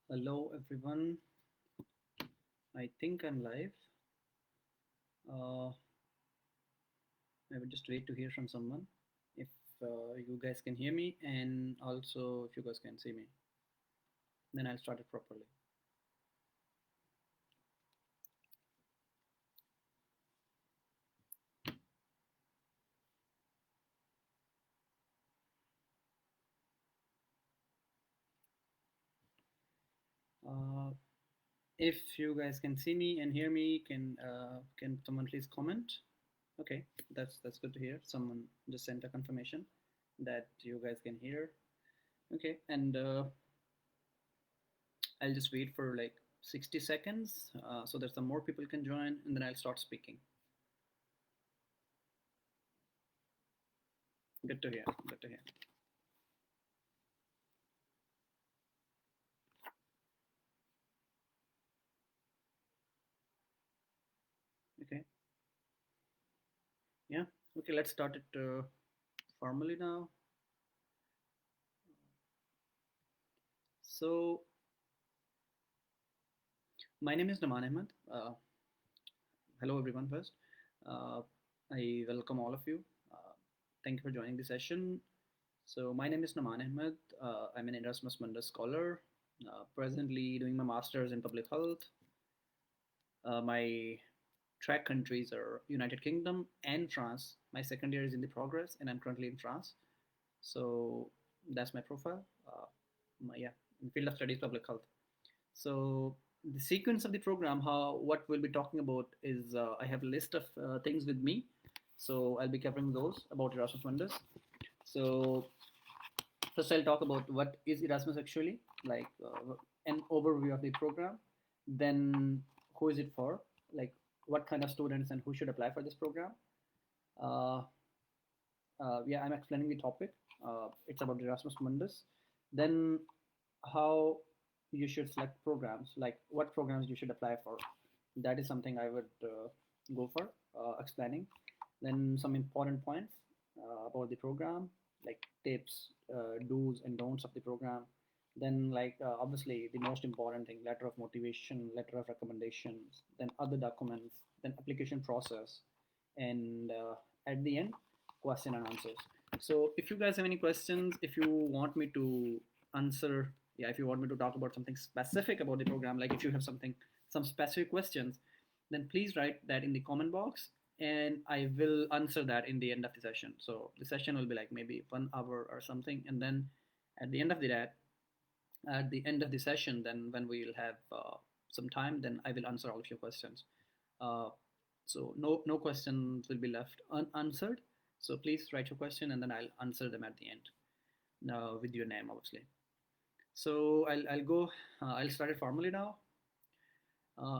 Hello everyone. I think I'm live. Uh, I would just wait to hear from someone if you guys can hear me and also if you guys can see me. Then I'll start it properly. Uh, if you guys can see me and hear me, can someone please comment? Okay, that's good to hear. Someone just sent a confirmation that you guys can hear. Okay, and I'll just wait for like 60 seconds so that some more people can join, and then I'll start speaking. Good to hear. Good to hear. Okay. Yeah. Okay. Let's start it formally now. So, my name is Naman Ahmed. Hello, everyone. First, uh, I welcome all of you. Uh, Thank you for joining the session. So, my name is Naman Ahmed. I'm an Erasmus Mundus scholar, presently doing my master's in public health. My track countries are United Kingdom and France. My second year is in the progress, and I'm currently in France. So that's my profile. Yeah, in field of studies, public health. So the sequence of the program, how what we'll be talking about is I have a list of things with me. So I'll be covering those about Erasmus Mundus. So first, I'll talk about what is Erasmus actually, like an overview of the program. Then who is it for? Like what kind of students and who should apply for this program? Uh, yeah, I'm explaining the topic. It's about Erasmus Mundus. Then how you should select programs, like what programs you should apply for. That is something I would go for explaining. Then some important points about the program, like tips, do's and don'ts of the program. Then, like obviously, the most important thing: letter of motivation, letter of recommendations, then other documents, then application process, and at the end, question and answers. So, if you guys have any questions, if you want me to answer, yeah, if you want me to talk about something specific about the program, like if you have some specific questions, then please write that in the comment box and I will answer that in the end of the session. So the session will be like maybe 1 hour or something, and then at the end of the that, at the end of the session, then when we'll have some time, then I will answer all of your questions. Uh, so no questions will be left unanswered. So please write your question and then I'll answer them at the end with your name, obviously. So I'll go. I'll start it formally now.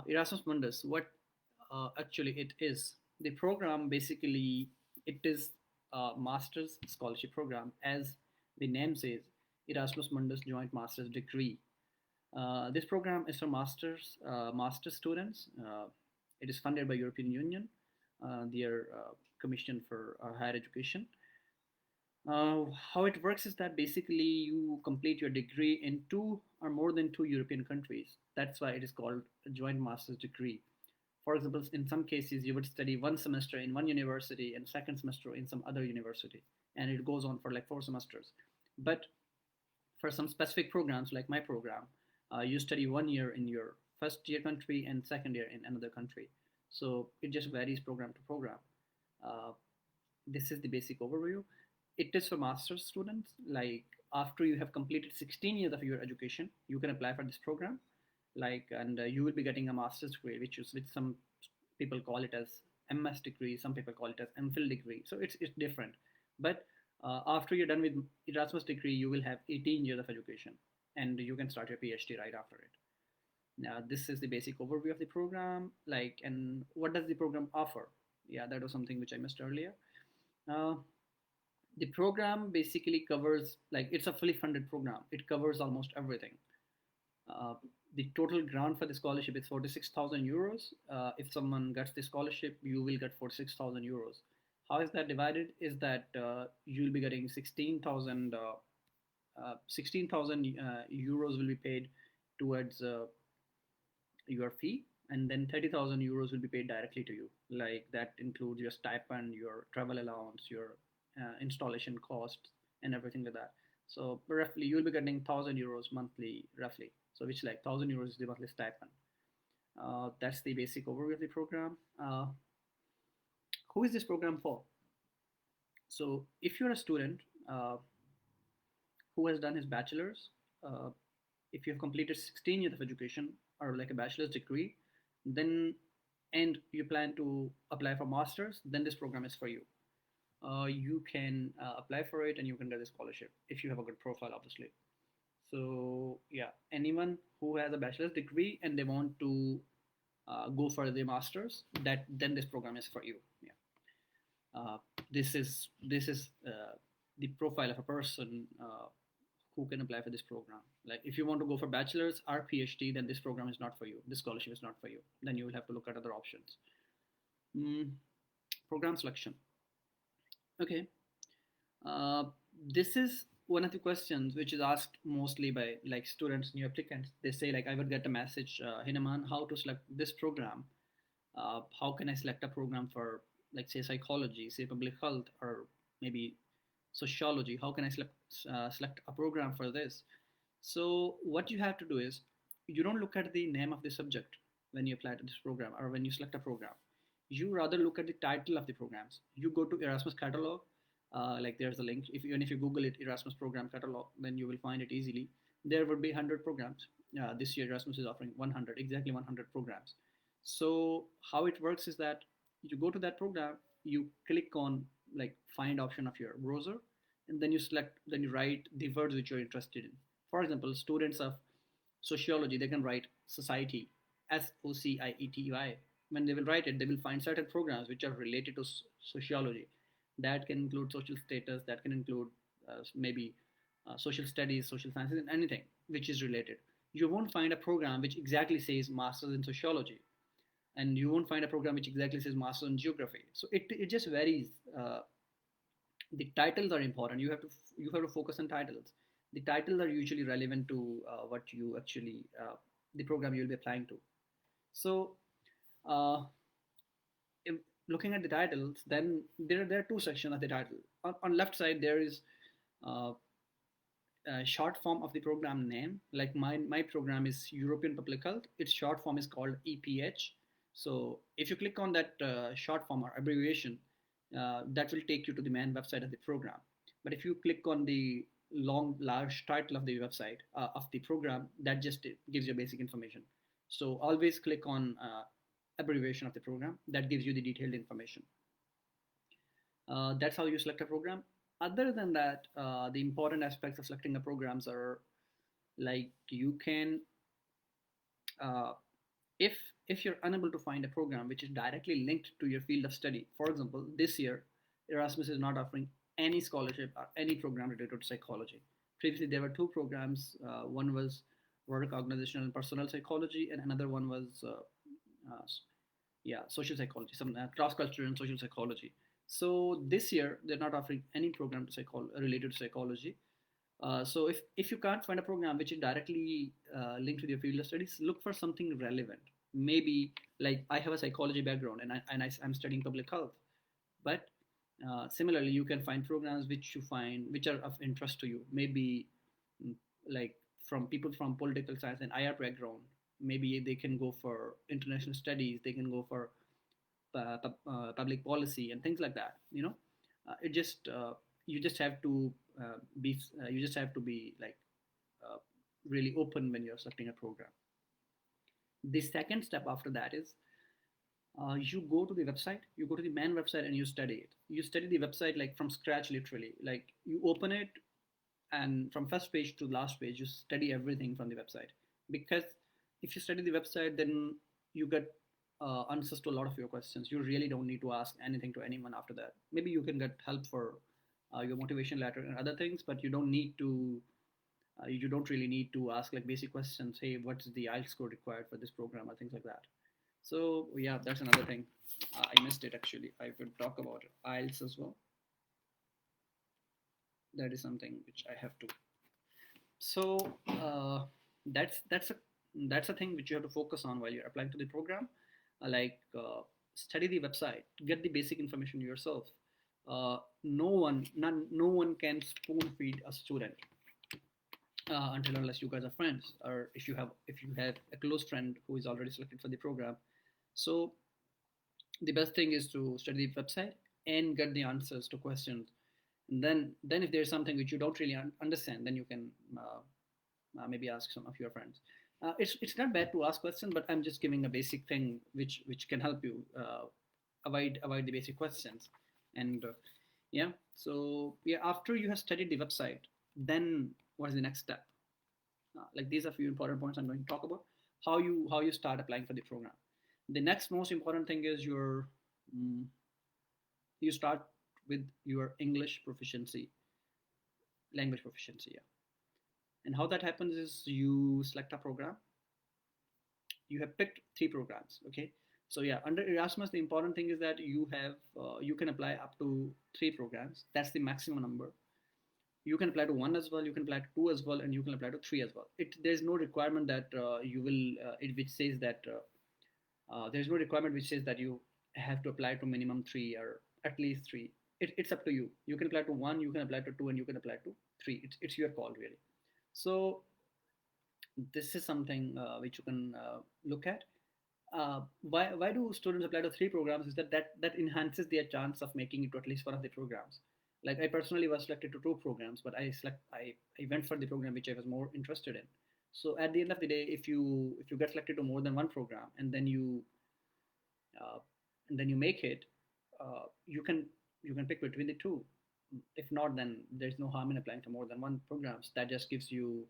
Erasmus Mundus, what actually it is. The program basically it is a master's scholarship program, as the name says, Erasmus Mundus Joint Master's Degree. This program is for master's students. It is funded by European Union, their Commission for Higher Education. How it works is that basically you complete your degree in two or more than two European countries. That's why it is called a joint master's degree. For example, in some cases, you would study one semester in one university and second semester in some other university, and it goes on for like 4 semesters. But for some specific programs, like my program, you study 1 year in your first year country and second year in another country. So it just varies program to program. Uh, this is the basic overview. It is for master's students. Like after you have completed 16 years of your education, you can apply for this program. Like, and you will be getting a master's degree, which some people call it as MS degree, some people call it as MPhil degree. So it's different. But after you're done with Erasmus degree, you will have 18 years of education, and you can start your PhD right after it. Now, this is the basic overview of the program. Like, and what does the program offer? Yeah, that was something which I missed earlier. Uh, the program basically covers, like, it's a fully funded program. It covers almost everything. Uh, the total grant for the scholarship is 46,000 euros. If someone gets the scholarship, you will get 46,000 euros. How is that divided? Is that you'll be getting 16,000 euros will be paid towards your fee, and then 30,000 euros will be paid directly to you. Like that includes your stipend, your travel allowance, your installation costs, and everything like that. So roughly, you'll be getting 1,000 euros monthly, roughly. So which like 1,000 euros is the monthly stipend. That's the basic overview of the program. Who is this program for? So if you're a student who has done his bachelor's, uh, if you have completed 16 years of education or like a bachelor's degree, then and you plan to apply for masters, then this program is for you. You can apply for it and you can get a scholarship if you have a good profile, obviously. So yeah, anyone who has a bachelor's degree and they want to go for the masters, that then this program is for you. Yeah. Uh, this is the profile of a person who can apply for this program. Like if you want to go for bachelor's or PhD, then this program is not for you. This scholarship is not for you. Then you will have to look at other options. Mm, program selection. Okay. Uh, this is one of the questions which is asked mostly by like students, new applicants. They say like I would get a message, Hinaman, how to select this program. How can I select a program for like say psychology, say public health, or maybe sociology? How can I select a program for this? So what you have to do is you don't look at the name of the subject when you apply to this program or when you select a program. You rather look at the title of the programs. You go to Erasmus Catalog, like there's a link. If even if you Google it, Erasmus Program Catalog, then you will find it easily. There would be 100 programs. This year Erasmus is offering 100, exactly 100 programs. So how it works is that you go to that program, you click on like find option of your browser, and then you select, then you write the words which you're interested in. For example, students of sociology, they can write society, SOCIETY. When they will write it, they will find certain programs which are related to sociology. That can include social status, that can include maybe social studies, social sciences, and anything which is related. You won't find a program which exactly says masters in sociology, and you won't find a program which exactly says masters in geography. So it just varies. The titles are important. You have to focus on titles. The titles are usually relevant to what you actually the program you'll be applying to. So uh, if looking at the titles, then there are two sections of the title. On left side there is uh, a short form of the program name. Like my program is European Public Health. Its short form is called EPH. So if you click on that short form or abbreviation, that will take you to the main website of the program. But if you click on the large title of the website of the program, that just gives you basic information. So always click on abbreviation of the program. That gives you the detailed information. That's how you select a program. Other than that, the important aspects of selecting the programs are like you can uh, if if you're unable to find a program which is directly linked to your field of study. For example, this year Erasmus is not offering any scholarship or any program related to psychology. Previously there were two programs. One was work, organizational and personal psychology, and another one was uh, yeah, social psychology, some cross cultural and social psychology. So this year they're not offering any program to related to psychology. So if you can't find a program which is directly linked with your field of studies, look for something relevant. Maybe like I have a psychology background I'm studying public health, but similarly you can find programs which are of interest to you. Maybe mm, like from people from political science and IR background. Maybe they can go for international studies. They can go for public policy and things like that. It just you just have to be you just have to be like uh, really open when you're selecting a program. The second step after that is you go to the website, you go to the main website and you study it. You study the website like from scratch, literally. Like you open it, and from first page to last page you study everything from the website. Because if you study the website, then you get answers to a lot of your questions. You really don't need to ask anything to anyone after that. Maybe you can get help for your motivation letter and other things, but you don't really need to ask like basic questions. Hey, what's the Ielts score required for this program or things like that. So yeah, that's another thing. I missed it actually. I could talk about Ielts as well. That is something which I have to. So that's a That's a thing which you have to focus on while you're applying to the program. Like study the website, get the basic information yourself. No one can spoon feed a student until unless you guys are friends, or if you have a close friend who is already selected for the program. So the best thing is to study the website and get the answers to questions. And then if there's something which you don't really understand, then you can maybe ask some of your friends. It's not bad to ask questions, but I'm just giving a basic thing which can help you avoid the basic questions. And yeah, so yeah, after you have studied the website, then what is the next step? Like these are a few important points I'm going to talk about. How you start applying for the program. The next most important thing is mm, you start with your English proficiency, language proficiency. Yeah, and how that happens is you select a program. You have picked three programs. Okay, so yeah, under Erasmus, the important thing is that you can apply up to three programs. That's the maximum number. You can apply to one as well, you can apply to two as well, and you can apply to three as well. There's no requirement that you will which says that there's no requirement which says that you have to apply to minimum three or at least three. It's up to you. You can apply to one, you can apply to two, and you can apply to three. It's your call really. So this is something which you can look at. Why do students apply to three programs? Is that enhances their chance of making it to at least one of the programs. Like I personally was selected to two programs, but I went for the program which I was more interested in. So at the end of the day, if you get selected to more than one program uh, and then you make it, you can pick between the two. If not, then there's no harm in applying to more than one programs. That just gives you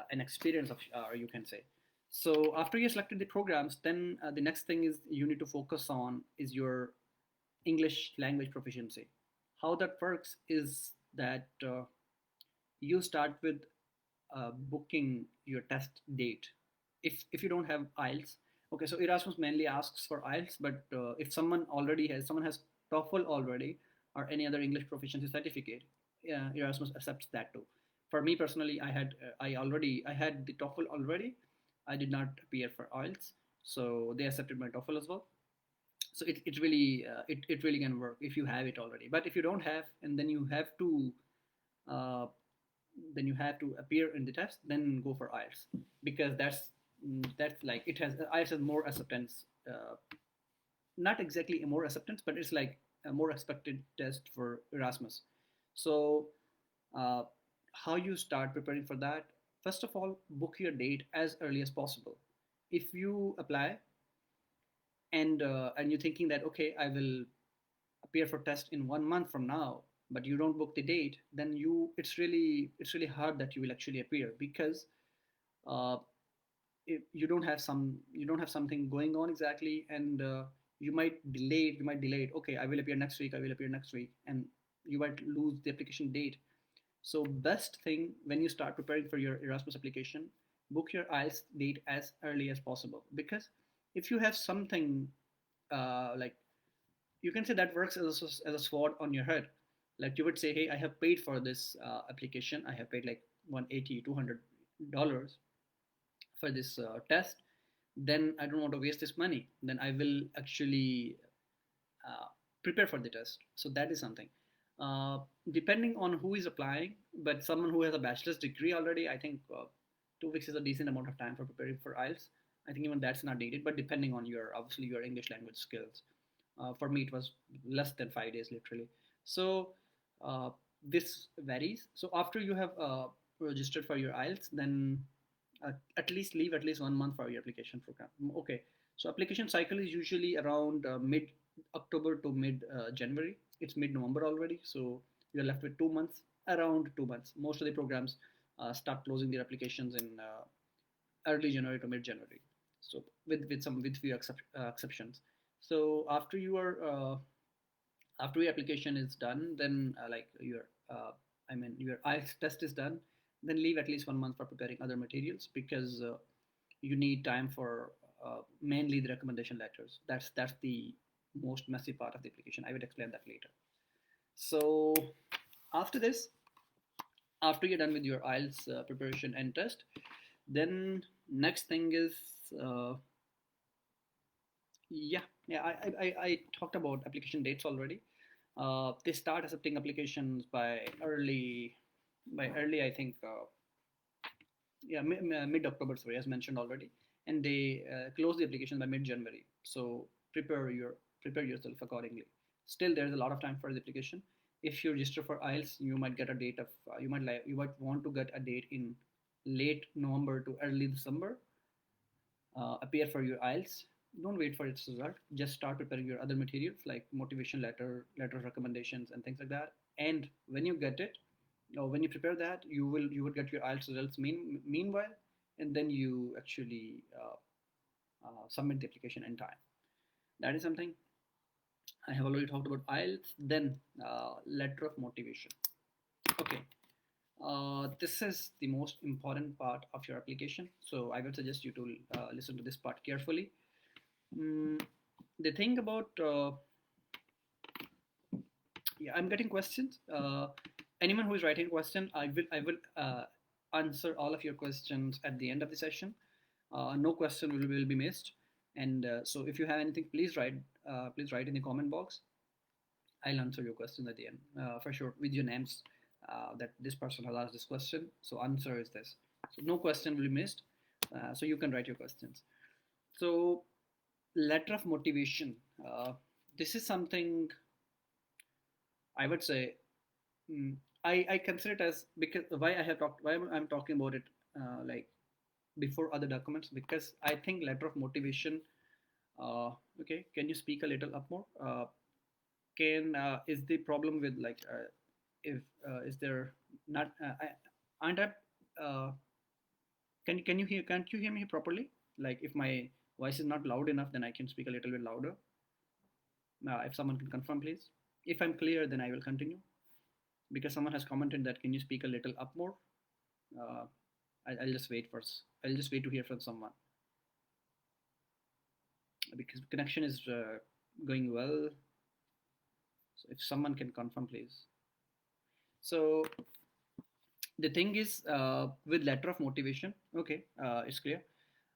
an experience of, you can say. So after you selected the programs, then the next thing is you need to focus on is your English language proficiency. How that works is that you start with booking your test date. If you don't have Ielts, okay, so Erasmus mainly asks for Ielts, but if someone has TOEFL already or any other English proficiency certificate, Erasmus accepts that too. For me personally, I had the TOEFL already. I did not appear for Ielts, so they accepted my TOEFL as well. So it really can work if you have it already. But if you don't have, and uh, then you have to appear in the test, then go for Ielts, because that's like it has Ielts has more acceptance. Not exactly a more acceptance, but it's like a more expected test for Erasmus. So uh, how you start preparing for that? First of all, book your date as early as possible. If you apply and you're thinking that okay, I will appear for test in 1 month from now, but you don't book the date, then it's really hard that you will actually appear, because uh, you don't have something going on exactly, and you might delay it. Okay, I will appear next week, I will appear next week, and you might lose the application date. So best thing when you start preparing for your Erasmus application, book your Ielts date as early as possible, because if you have something like, you can say that works as a sword on your head. Like you would say, hey, I have paid for this application, I have paid like 180 $200 for this test, then I don't want to waste this money, then I will actually uh, prepare for the test. So that is something. uh, Depending on who is applying, but someone who has a bachelor's degree already, I think 2 weeks is a decent amount of time for preparing for Ielts. I think even that's not needed, but depending on your obviously your English language skills. For me, it was less than 5 days literally. So uh, this varies. So after you have registered for your Ielts, then at least leave at least 1 month for your application program. Okay, so application cycle is usually around mid October to mid January. It's mid November already, so you're left with 2 months, around 2 months. Most of the programs start closing their applications in early January to mid January. So with few exceptions. So after your application is done, then like your IELTS test is done, then leave at least 1 month for preparing other materials, because you need time for mainly the recommendation letters. That's the most messy part of the application. I will explain that later. So after this, after you're done with your IELTS preparation and test, Then next thing is uh, I talked about application dates already. They start accepting applications by early, I think, mid October, sorry, as mentioned already, and they close the application by mid January. So prepare yourself accordingly. Still, there's a lot of time for the application. If you register for IELTS, you might get a date of you might want to get a date in late November to early December. Appear for your IELTS. Don't wait for its result. Just start preparing your other materials like motivation letter of recommendations, and things like that. And when you get it, or when you prepare that, you would get your IELTS results meanwhile, and then you actually submit the application in time. That is something I have already talked about IELTS. Then letter of motivation. Okay, this is the most important part of your application. So I would suggest you to listen to this part carefully. Mm, the thing about yeah, I'm getting questions. Anyone who is writing a question, I will answer all of your questions at the end of the session. No question will be missed. And so if you have anything, please write in the comment box. I'll answer your question at the end for sure with your names. That this person has asked this question. So answer is this. So no question will be missed. So you can write your questions. So letter of motivation. This is something I would say. mm, I consider it as, because why I'm talking about it like before other documents, because I think letter of motivation. Okay, can you speak a little up more? Can Is the problem with like if is there not aren't I can you hear can't you hear me properly? Like if my voice is not loud enough, then I can speak a little bit louder. If someone can confirm, please. If I'm clear, then I will continue. Because someone has commented that can you speak a little up more. Uh, I'll just wait first. I'll just wait to hear from someone because connection is going well. So if someone can confirm, please. So the thing is with letter of motivation. Okay, it's clear.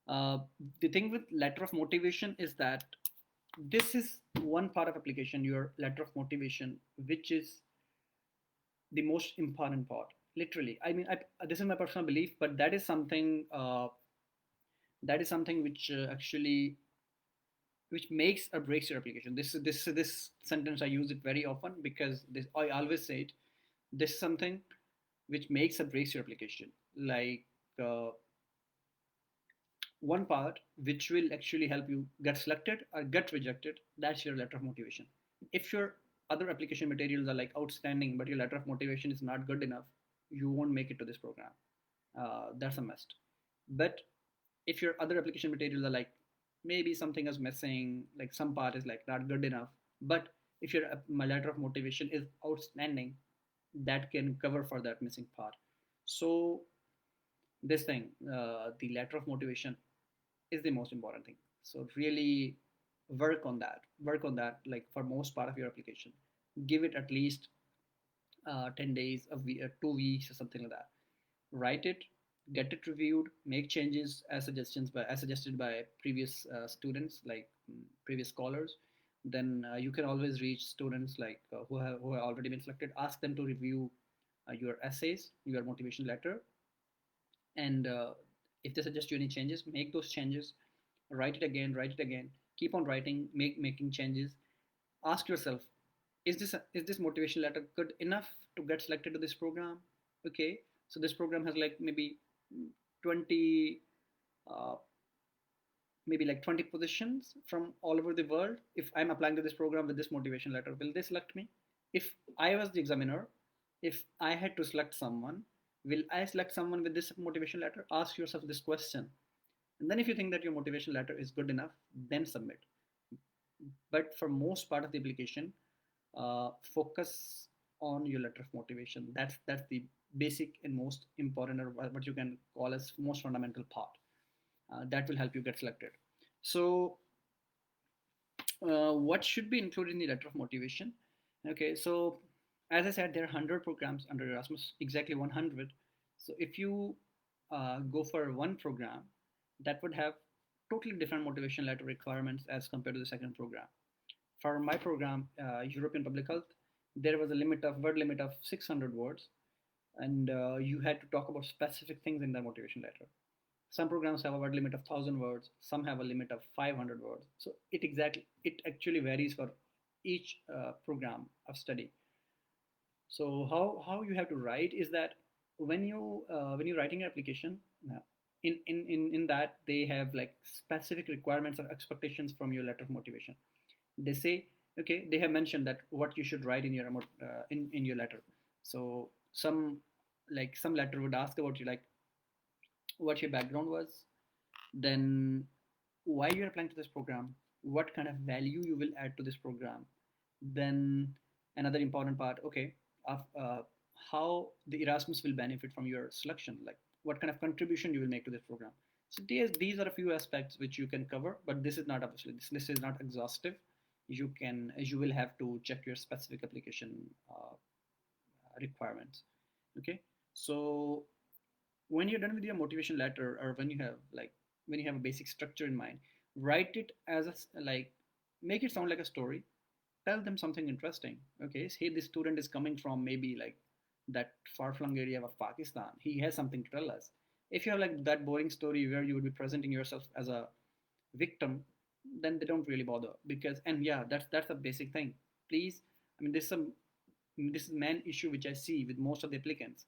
Uh, the thing with letter of motivation is that this is one part of application, your letter of motivation, which is the most important part. Literally, I mean, this is my personal belief, but that is something which actually which makes or breaks your application. This sentence I use it very often because I always say it. This is something which makes or breaks your application. Like uh, one part which will actually help you get selected or get rejected. That's your letter of motivation. If your other application materials are like outstanding, but your letter of motivation is not good enough, you won't make it to this program. That's a must. But if your other application materials are like maybe something is missing, like some part is like not good enough, but if your my letter of motivation is outstanding, that can cover for that missing part. So this thing, the letter of motivation is the most important thing. So really work on that, like for most part of your application. Give it at least 10 days, 2 weeks or something like that. Write it, get it reviewed, make changes as suggested by previous students, like previous scholars. Then you can always reach students like who have already been selected. Ask them to review your essays, your motivation letter, and if they suggest you any changes, make those changes. Write it again. Keep on writing, making changes. Ask yourself, is this motivation letter good enough to get selected to this program? Okay, so this program has like maybe 20 uh, maybe like 20 positions from all over the world. If I'm applying to this program with this motivation letter, will they select me? If I was the examiner, if I had to select someone, will I select someone with this motivation letter? Ask yourself this question. And then if you think that your motivation letter is good enough, then submit. But for most part of the application, focus on your letter of motivation. That's the basic and most important, or what you can call as most fundamental part. That will help you get selected. So what should be included in the letter of motivation? Okay, so as I said, there are 100 programs under Erasmus, exactly 100. So if you go for one program that would have totally different motivation letter requirements as compared to the second program. For my program, European Public Health, there was a word limit of 600 words, and you had to talk about specific things in the motivation letter. Some programs have a word limit of 1,000 words, some have a limit of 500 words. So it actually varies for each program of study. So how you have to write is that when you're writing an application, uh, in that they have like specific requirements or expectations from your letter of motivation. They say, okay, they have mentioned that what you should write in your in your letter. So some letter would ask about you, like what your background was, then why you're applying to this program, what kind of value you will add to this program. Then another important part, okay, of how the Erasmus will benefit from your selection, like what kind of contribution you will make to this program. So these are a few aspects which you can cover, but this is not, obviously this list is not exhaustive. You will have to check your specific application requirements. Okay, so when you're done with your motivation letter, or when you have a basic structure in mind, write it as like, make it sound like a story. Tell them something interesting. Okay, hey, this student is coming from maybe like that far-flung area of Pakistan. He has something to tell us. If you have like that boring story where you would be presenting yourself as a victim, then they don't really bother. Because, and yeah, that's a basic thing. Please, I mean, this is main issue which I see with most of the applicants.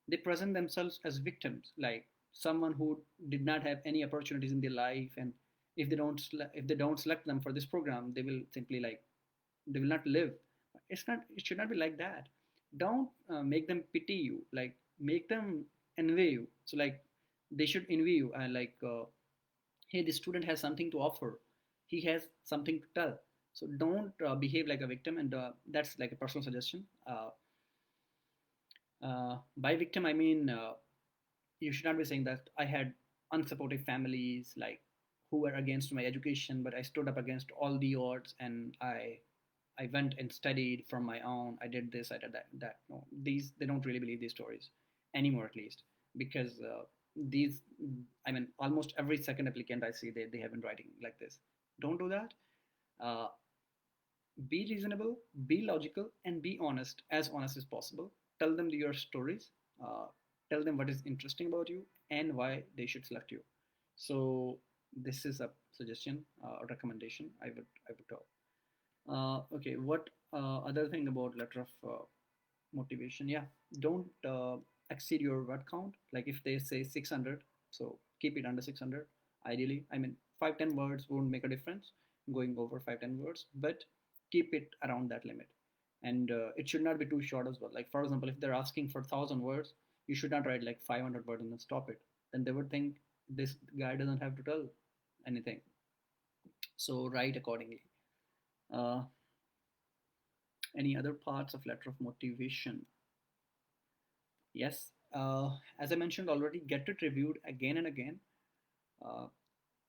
They present themselves as victims, like someone who did not have any opportunities in their life, and if they don't select them for this program, they will simply like, they will not live. It should not be like that. Don't make them pity you, like make them envy you. So like they should envy you, and like hey, this student has something to offer, he has something to tell. So don't behave like a victim. And that's like a personal suggestion. By victim, I mean, you should not be saying that I had unsupportive families, like who were against my education, but I stood up against all the odds, and I went and studied from my own. I did this, I did that. No, these, they don't really believe these stories anymore, at least, because these, I mean, almost every second applicant I see, they have been writing like this. Don't do that. Uh, be reasonable, be logical, and be honest as possible. Tell them your stories. Uh, Tell them what is interesting about you and why they should select you. So this is a suggestion, a recommendation I would tell. Okay, what other thing about letter of motivation? Yeah, don't exceed your word count. Like if they say 600, so keep it under 600. Ideally, I mean, 5-10 words won't make a difference going over 5-10 words, but keep it around that limit. And it should not be too short as well. Like for example, if they're asking for 1,000 words, you should not write like 500 words and then stop it. Then they would think this guy doesn't have to tell anything. So write accordingly. Uh, any other parts of letter of motivation? Yes, as I mentioned already, get it reviewed again and again, uh,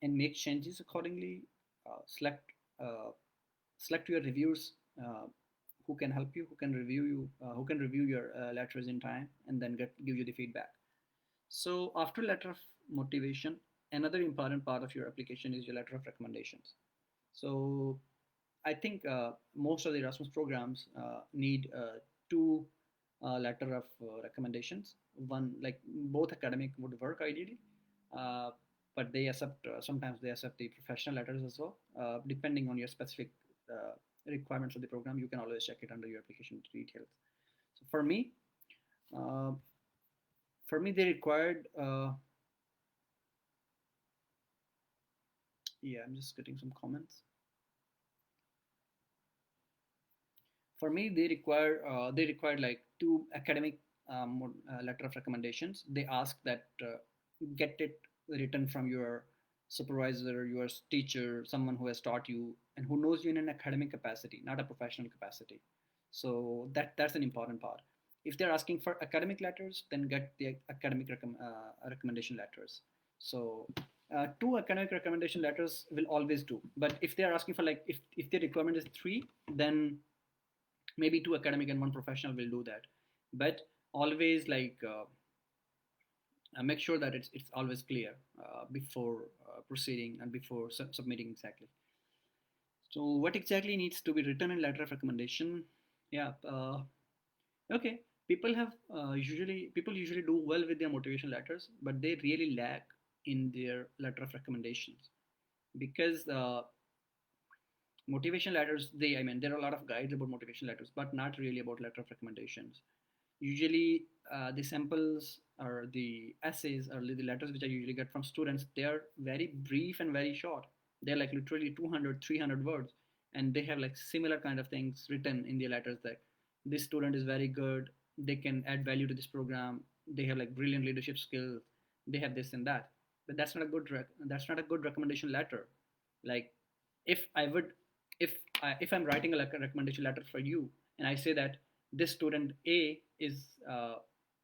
and make changes accordingly. Uh, select uh, Select your reviewers, who can help you, who can review your letters in time, and then give you the feedback. So after letter of motivation, another important part of your application is your letter of recommendations. So I think most of the Erasmus programs need two letter of recommendations. One, like both academic would work ideally, uh, but they accept sometimes they accept the professional letters as well. Depending on your specific requirements of the program, you can always check it under your application details. So uh, for me, they required. Yeah, I'm just getting some comments. For me, they required like two academic letter of recommendations. They ask that get it written from your supervisor, your teacher, someone who has taught you and who knows you in an academic capacity, not a professional capacity. So that's an important part. If they're asking for academic letters, then get the academic recommendation letters. So two academic recommendation letters will always do. But if they are asking for like, if the requirement is three, then maybe two academic and one professional will do that. But always like make sure that it's always clear before proceeding and before submitting exactly. So what exactly needs to be written in letter of recommendation? Yeah, okay. People usually do well with their motivation letters, but they really lack in their letter of recommendations because motivation letters, I mean, there are a lot of guides about motivation letters, but not really about letter of recommendations. Usually, the samples or the essays or the letters which I usually get from students, they are very brief and very short. They're like literally 200, 300 words, and they have like similar kind of things written in their letters that this student is very good, they can add value to this program, they have like brilliant leadership skills, they have this and that. But that's not a good recommendation letter. Like if I would if I'm writing a recommendation letter for you and I say that this student A is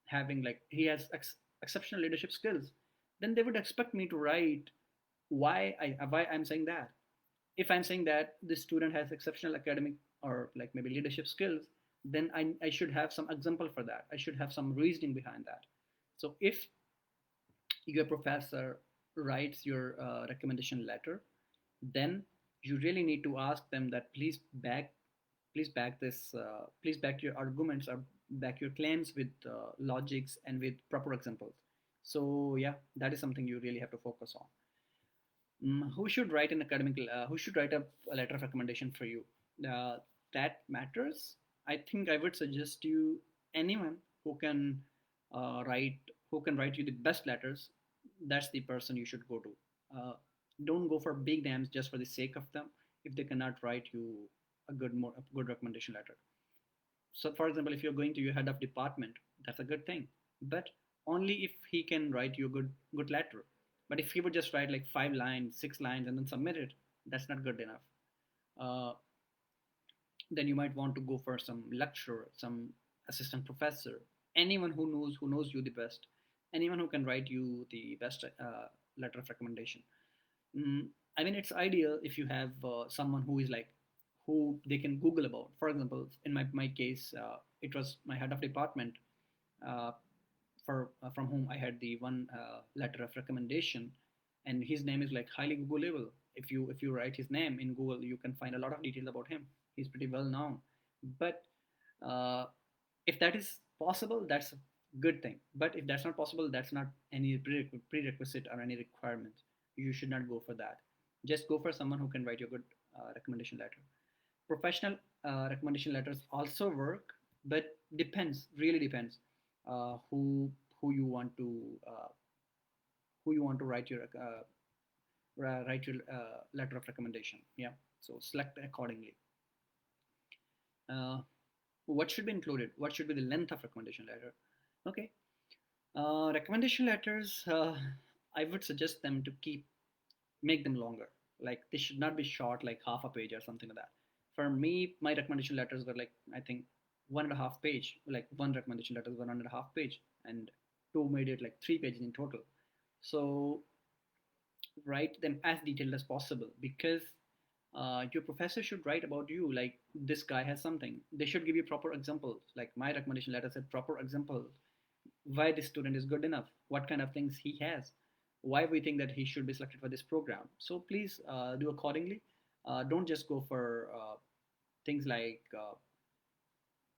having like he has exceptional leadership skills, then they would expect me to write why I'm saying that. If I'm saying that this student has exceptional academic or like maybe leadership skills, then I should have some example for that. I should have some reasoning behind that. So if your professor writes your recommendation letter, then you really need to ask them that please back your arguments or back your claims with logics and with proper examples. So yeah, that is something you really have to focus on. Who should write a letter of recommendation for you? uh, that matters. I think I would suggest you anyone who can write you the best letters. That's the person you should go to. Don't go for big names just for the sake of them if they cannot write you a good recommendation letter. So for example, if you're going to your head of department, that's a good thing, but only if he can write you a good letter. But if he would just write like 5 lines, 6 lines and then submit it, that's not good enough. uh, then you might want to go for some lecturer, some assistant professor, anyone who knows you the best, anyone who can write you the best letter of recommendation. Mm, I mean, it's ideal if you have someone who is like who they can Google about. For example, in my case, it was my head of department, uh, from whom I had the one letter of recommendation, and his name is like highly Googleable. If you write his name in Google, you can find a lot of details about him. He's pretty well known. But uh, if that is possible, that's a good thing. But if that's not possible, that's not any prerequisite or any requirement. You should not go for that. Just go for someone who can write you a good recommendation letter. Professional recommendation letters also work, but depends, really depends, who who you want to uh, who you want to write your letter of recommendation. Yeah, so select accordingly. uh, what should be included, what should be the length of recommendation letter? Okay. Recommendation letters, I would suggest them to make them longer. Like they should not be short, like half a page or something like that. For me, my recommendation letters were like, I think, 1.5 page. Like one recommendation letter was 1.5 page, and two made it like 3 pages in total. So write them as detailed as possible because your professor should write about you like this guy has something. They should give you proper examples. Like my recommendation letter said proper examples, why this student is good enough, what kind of things he has, why we think that he should be selected for this program. So please do accordingly. Don't just go for things like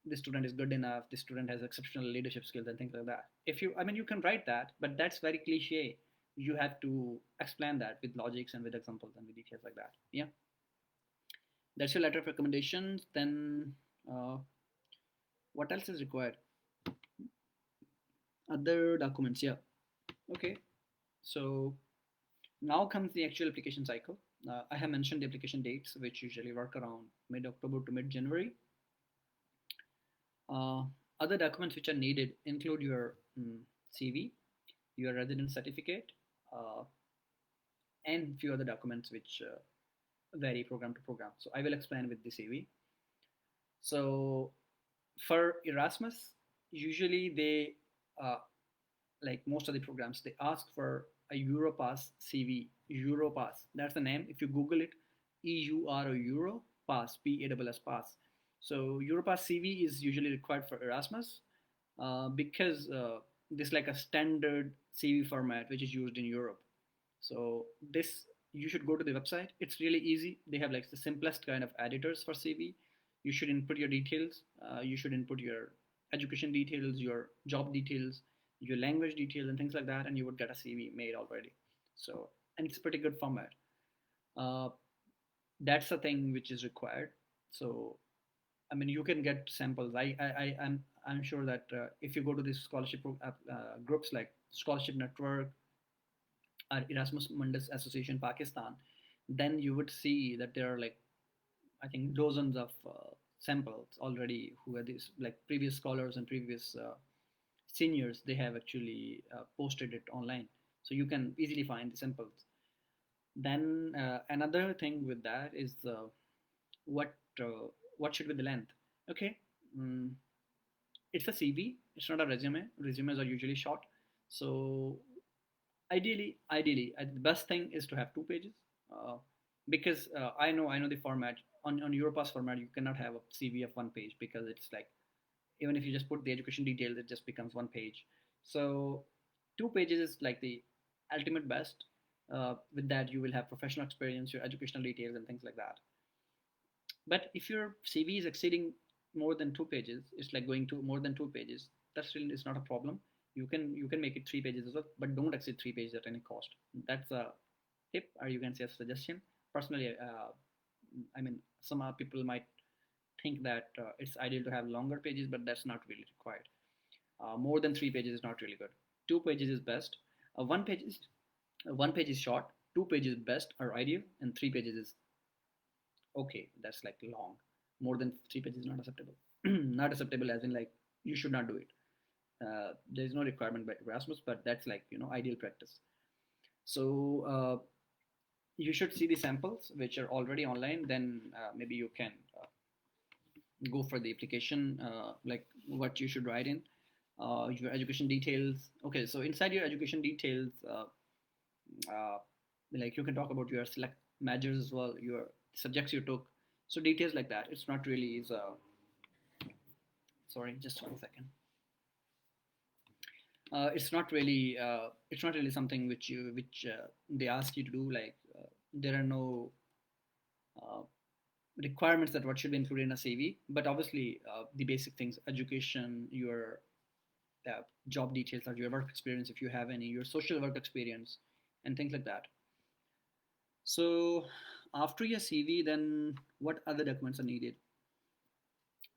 this student is good enough, this student has exceptional leadership skills and things like that. I mean, you can write that, but that's very cliche. You have to explain that with logics and with examples and with details like that. Yeah, that's your letter of recommendations. Then what else is required? Other documents. Yeah. Okay. So now comes the actual application cycle. I have mentioned the application dates, which usually work around mid-October to mid-January. Uh, Other documents which are needed include your CV, your residence certificate, uh, and few other documents which vary program to program. So I will explain with the CV. So for Erasmus, usually they uh, like most of the programs, they ask for a Europass CV. Europass, that's the name. If you Google it, Euro Pass, PASS Pass. So Europass CV is usually required for Erasmus because this like a standard CV format which is used in Europe. So this, you should go to the website. It's really easy. They have like the simplest kind of editors for CV. You should input your details. You should input your education details, your job details, your language details, and things like that, and you would get a CV made already. So, and it's a pretty good format. Uh, that's the thing which is required. So, I mean, you can get samples. I'm sure that if you go to these scholarship groups like Scholarship Network or Erasmus Mundus Association Pakistan, then you would see that there are like, I think, dozens of samples already who are these like previous scholars and previous seniors. They have actually posted it online, so you can easily find the samples. Then another thing with that is what what should be the length? Okay, mm, it's a CV. It's not a resume. Resumes are usually short. So ideally, the best thing is to have 2 pages, uh, because I know the format on Europass format. You cannot have a CV of 1 page because it's like, even if you just put the education details, it just becomes 1 page. So 2 pages is like the ultimate best. With that, you will have professional experience, your educational details, and things like that. But if your CV is exceeding more than 2 pages, it's like going to more than 2 pages. That's really is not a problem. You can make it 3 pages as well, but don't exceed 3 pages at any cost. That's a tip, or you can say a suggestion. Personally, I mean, some people might think that it's ideal to have longer pages, but that's not really required. More than 3 pages is not really good. 2 pages is best. One page is short. 2 pages best or ideal, and 3 pages is okay. That's like long. More than 3 pages is not acceptable. Not acceptable as in like you should not do it. There is no requirement by Erasmus, but that's like ideal practice. So you should see the samples which are already online. Then maybe you can go for the application, like what you should write in, your education details. Okay, so inside your education details, uh, like you can talk about your select majors as well, your subjects you took. So details like that. It's not really is. Sorry, just 1 second. It's not really something which they ask you to do. Like there are no uh, requirements that what should be included in a CV. But obviously, the basic things: education, your job details, or your work experience, if you have any, your social work experience, and things like that. So after your CV, then what other documents are needed?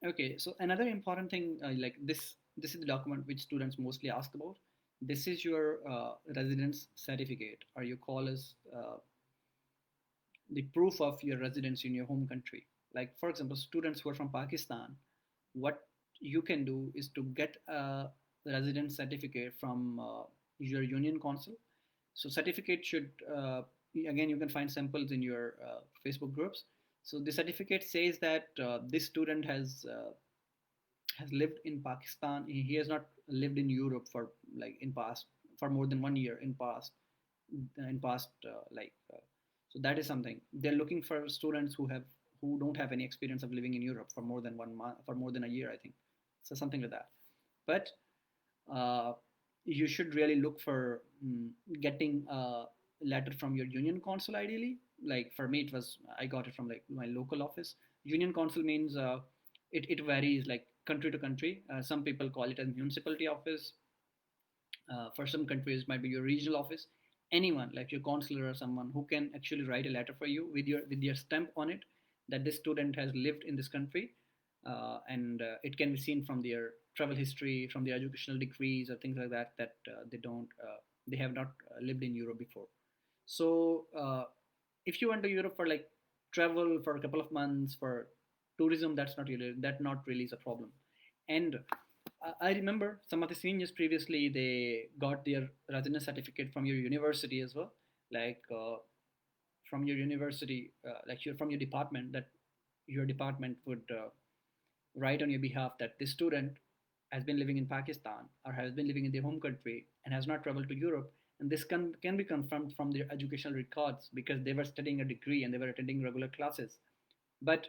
Okay, so another important thing, like this is the document which students mostly ask about. This is your residence certificate, or you call as the proof of your residence in your home country. Like for example, students who are from Pakistan, what you can do is to get a residence certificate from your union council. So certificate should again, you can find samples in your Facebook groups. So the certificate says that this student has lived in Pakistan. He has not lived in Europe for like in past for more than 1 year in past so that is something they're looking for, students who don't have any experience of living in Europe for more than 1 month, for more than a year, I think. So something like that. But uh, you should really look for getting a letter from your union council ideally. Like for me, it was, I got it from like my local office. Union council means it varies like country to country. Some people call it a municipality office. For some countries, it might be your regional office. Anyone like your counselor or someone who can actually write a letter for you with your stamp on it, that this student has lived in this country, and it can be seen from their travel history, from their educational degrees or things like that, that they have not lived in Europe before. So if you went to Europe for like travel for a couple of months for tourism, that not really is a problem. And I remember some of the seniors previously, they got their residence certificate from your university as well, like from your university, from your department, that your department would write on your behalf that this student has been living in Pakistan or has been living in their home country and has not traveled to Europe. And this can be confirmed from their educational records because they were studying a degree and they were attending regular classes. But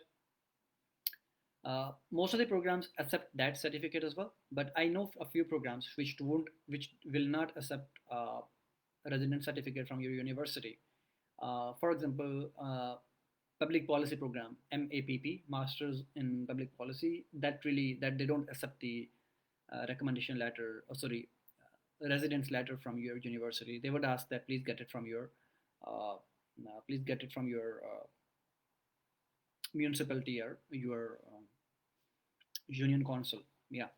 Most of the programs accept that certificate as well, but I know a few programs which will not accept resident certificate from your university. For example, public policy program, MAPP, Masters in Public Policy, that they don't accept the recommendation letter, or sorry, residence letter from your university. They would ask that uh, please get it from your municipality or your union council. Yeah.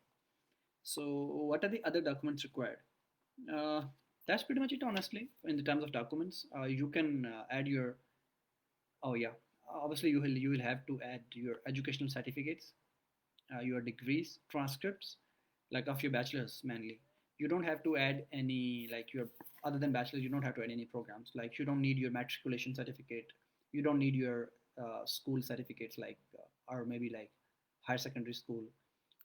So what are the other documents required? Uh, that's pretty much it, honestly. In the terms of documents, you can add your. Oh yeah, obviously you will have to add your educational certificates, your degrees, transcripts, like of your bachelor's mainly. You don't have to add any like your other than bachelor's. You don't have to add any programs. Like you don't need your matriculation certificate. You don't need your school certificates like or maybe like higher secondary school.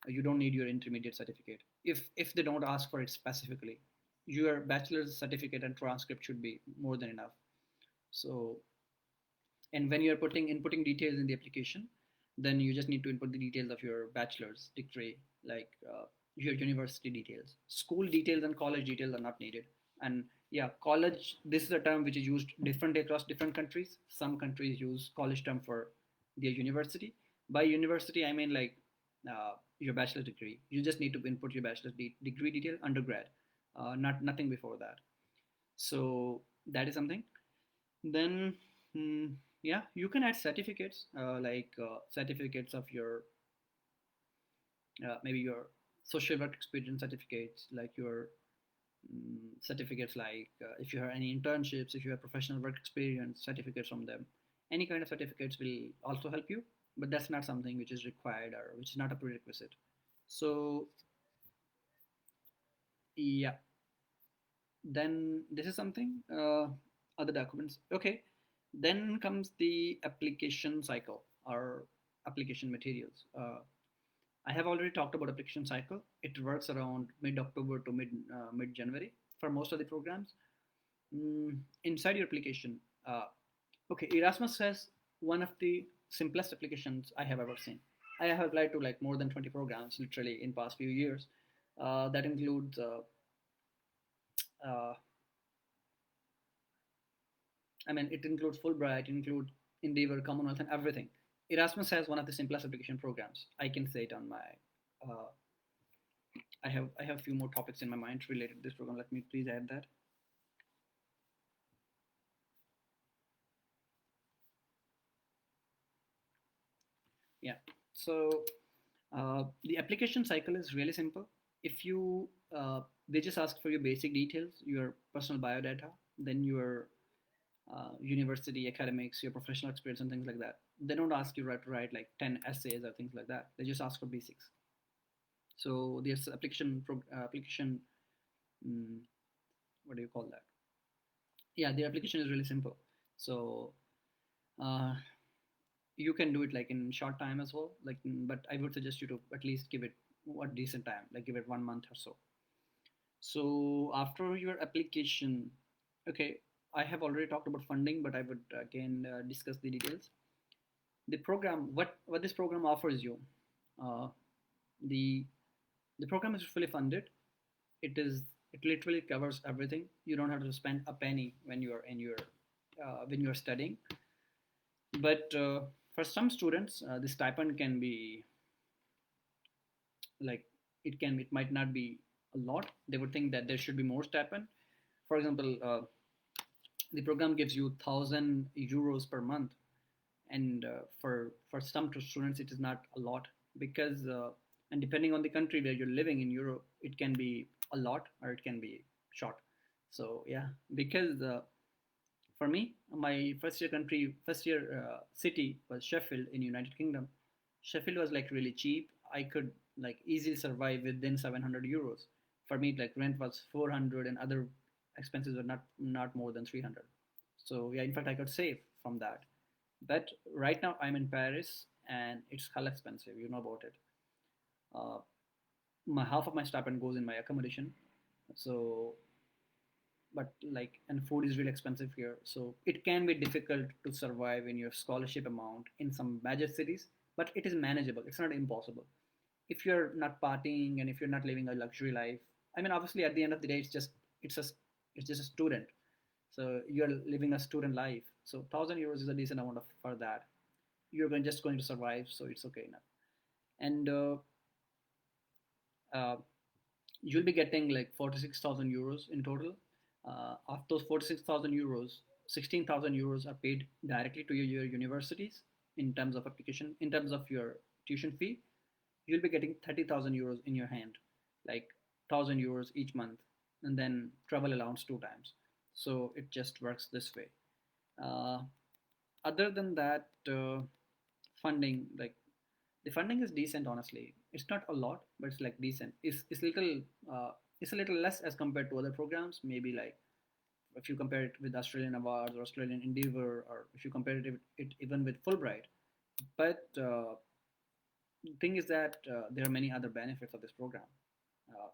You don't need your intermediate certificate if they don't ask for it specifically. Your bachelor's certificate and transcript should be more than enough. So, and when you're inputting details in the application, then you just need to input the details of your bachelor's degree, like your university details. School details and college details are not needed. And yeah, college, this is a term which is used differently across different countries. Some countries use college term for their university. By university I mean like your bachelor's degree. You just need to input your degree detail, undergrad, not nothing before that. So that is something. Then, yeah, you can add certificates, like certificates of your maybe your social work experience certificates, like your certificates, like if you have any internships, if you have professional work experience, certificates from them. Any kind of certificates will also help you, but that's not something which is required or which is not a prerequisite. So, yeah, then this is something. Other documents. Okay, then comes the application cycle or application materials. I have already talked about application cycle. It works around mid October to mid January for most of the programs. Inside your application, okay, Erasmus has one of the simplest applications I have ever seen. I have applied to like more than 20 programs literally in past few years. That includes uh, I mean, it includes Fulbright, it includes Endeavor, Commonwealth, and everything. Erasmus has one of the simplest application programs. I can say it on my. Uh, I have a few more topics in my mind related to this program. Let me please add that. Yeah. So the application cycle is really simple. If you they just ask for your basic details, your personal biodata, then your university academics, your professional experience, and things like that. They don't ask you to write like 10 essays or things like that. They just ask for basics. So there's application. Mm, what do you call that? Yeah, the application is really simple. So uh, you can do it like in short time as well. Like, but I would suggest you to at least give it what decent time, like give it 1 month or so. So after your application, okay, I have already talked about funding, but I would again discuss the details. The program, what this program offers you, uh, the the program is fully funded. It literally covers everything. You don't have to spend a penny when you're studying. But for some students, the stipend can be like it might not be a lot. They would think that there should be more stipend. For example, the program gives you 1,000 euros per month, and for some students it is not a lot because and depending on the country where you're living in Europe, it can be a lot or it can be short. So yeah, because for me, my first year city was Sheffield in United Kingdom. Sheffield was like really cheap. I could like easily survive within 700 euros. For me, like rent was 400 and other expenses were not more than 300. So yeah, in fact, I could save from that. But right now I'm in Paris and it's hell expensive. You know about it. Uh, my half of my stipend goes in my accommodation. So but like and food is really expensive here, so it can be difficult to survive in your scholarship amount in some major cities. but it is manageable. It's not impossible. If you're not partying and if you're not living a luxury life, I mean, obviously at the end of the day, it's just it's just a student. So you're living a student life. So 1,000 euros is a decent amount of for that. Just going to survive, so it's okay enough. And uh, you'll be getting like 46,000 euros in total. Of those 46,000 euros, 16,000 euros are paid directly to your universities in terms of application, in terms of your tuition fee. You'll be getting 30,000 euros in your hand, like 1,000 euros each month, and then travel allowance 2 times. So it just works this way. Uh, Other than that, funding, like the funding is decent, honestly. It's not a lot, but it's like decent. Uh, it's a little less as compared to other programs. Maybe like if you compare it with Australian Awards or Australian Endeavour, or if you compare it even with Fulbright. But the thing is that there are many other benefits of this program. Uh,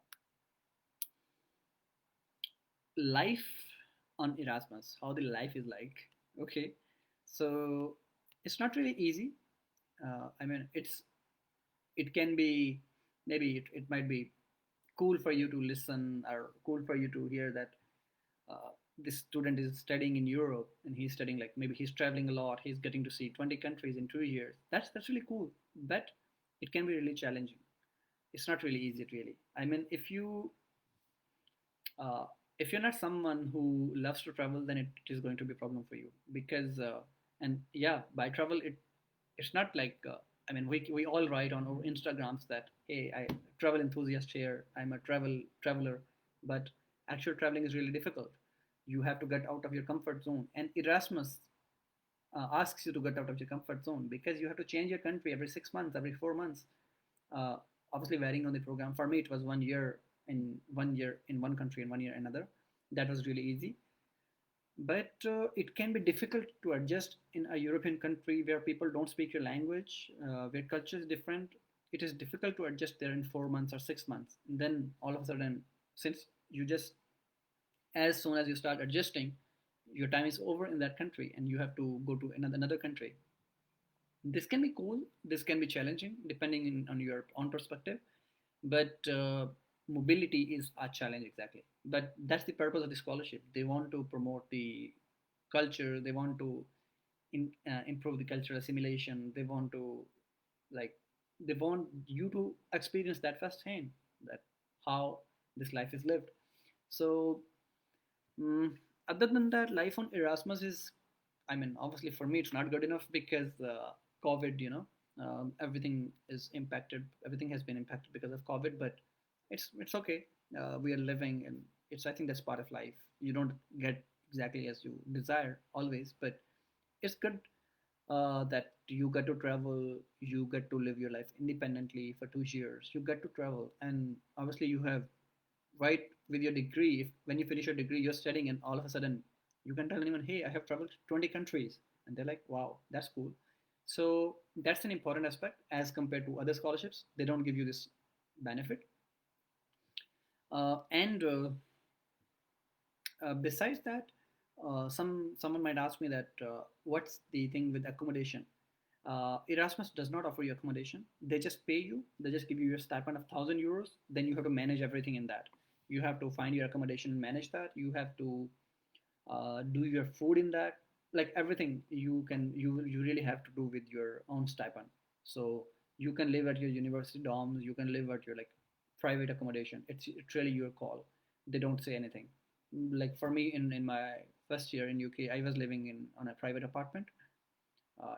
Life on Erasmus, how the life is like. Okay, so it's not really easy. I mean, it can be, maybe it might be cool for you to listen or cool for you to hear that this student is studying in Europe and he's studying, like maybe he's traveling a lot, he's getting to see 20 countries in 2 years. That's really cool. But it can be really challenging. It's not really easy, really. I mean, uh, if you're not someone who loves to travel, then it is going to be a problem for you because and yeah, by travel it's not like I mean, we all write on our Instagrams that hey, I travel enthusiast here, I'm a traveler, but actual traveling is really difficult. You have to get out of your comfort zone, and Erasmus asks you to get out of your comfort zone because you have to change your country every 6 months, every 4 months. Uh, Obviously, varying on the program. For me, it was 1 year in 1 year in one country and 1 year in another. That was really easy, but it can be difficult to adjust in a European country where people don't speak your language, where culture is different. It is difficult to adjust there in 4 months or 6 months. And then all of a sudden, since you just, as soon as you start adjusting, your time is over in that country and you have to go to another country. This can be cool, this can be challenging depending on your own perspective, but mobility is a challenge, exactly. But that's the purpose of the scholarship. They want to promote the culture, they want to improve the cultural assimilation, they want to, like, they want you to experience that firsthand, that how this life is lived. So mm, other than that, life on Erasmus is, I mean, obviously for me it's not good enough because COVID, everything is impacted. Everything has been impacted because of COVID, but it's okay. We are living, and it's, I think that's part of life. You don't get exactly as you desire always, but it's good that you get to travel, you get to live your life independently for 2 years. You get to travel, and obviously you have, right, with your degree. If when you finish your degree, you're studying, and all of a sudden you can tell anyone, "Hey, I have traveled to 20 countries," and they're like, "Wow, that's cool." So that's an important aspect as compared to other scholarships. They don't give you this benefit. And Besides that, someone might ask me that what's the thing with accommodation? Erasmus does not offer you accommodation. They just pay you. They just give you your stipend of 1,000 euros. Then you have to manage everything in that. You have to find your accommodation and manage that. You have to do your food in that. Like everything, you really have to do with your own stipend. So you can live at your university dorms. You can live at your like private accommodation. It's really your call. They don't say anything. Like for me, in my first year in UK, I was living in on a private apartment.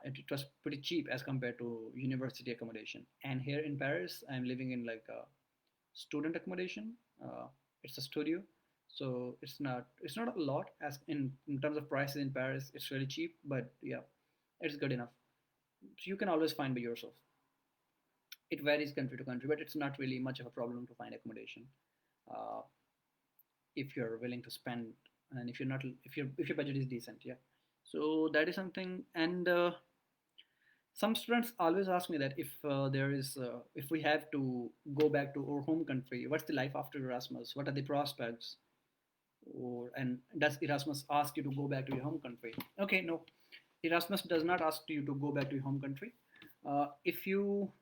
It was pretty cheap as compared to university accommodation. And here in Paris, I'm living in like a student accommodation. It's a studio, so it's not a lot as in terms of prices in Paris. It's really cheap, but yeah, it's good enough. So you can always find by yourself. It varies country to country, but it's not really much of a problem to find accommodation uh, if you're willing to spend, and if your budget is decent. Yeah, so that is something. And some students always ask me that if we have to go back to our home country, what's the life after Erasmus? What are the prospects? And does Erasmus ask you to go back to your home country? Okay, no, Erasmus does not ask you to go back to your home country. If you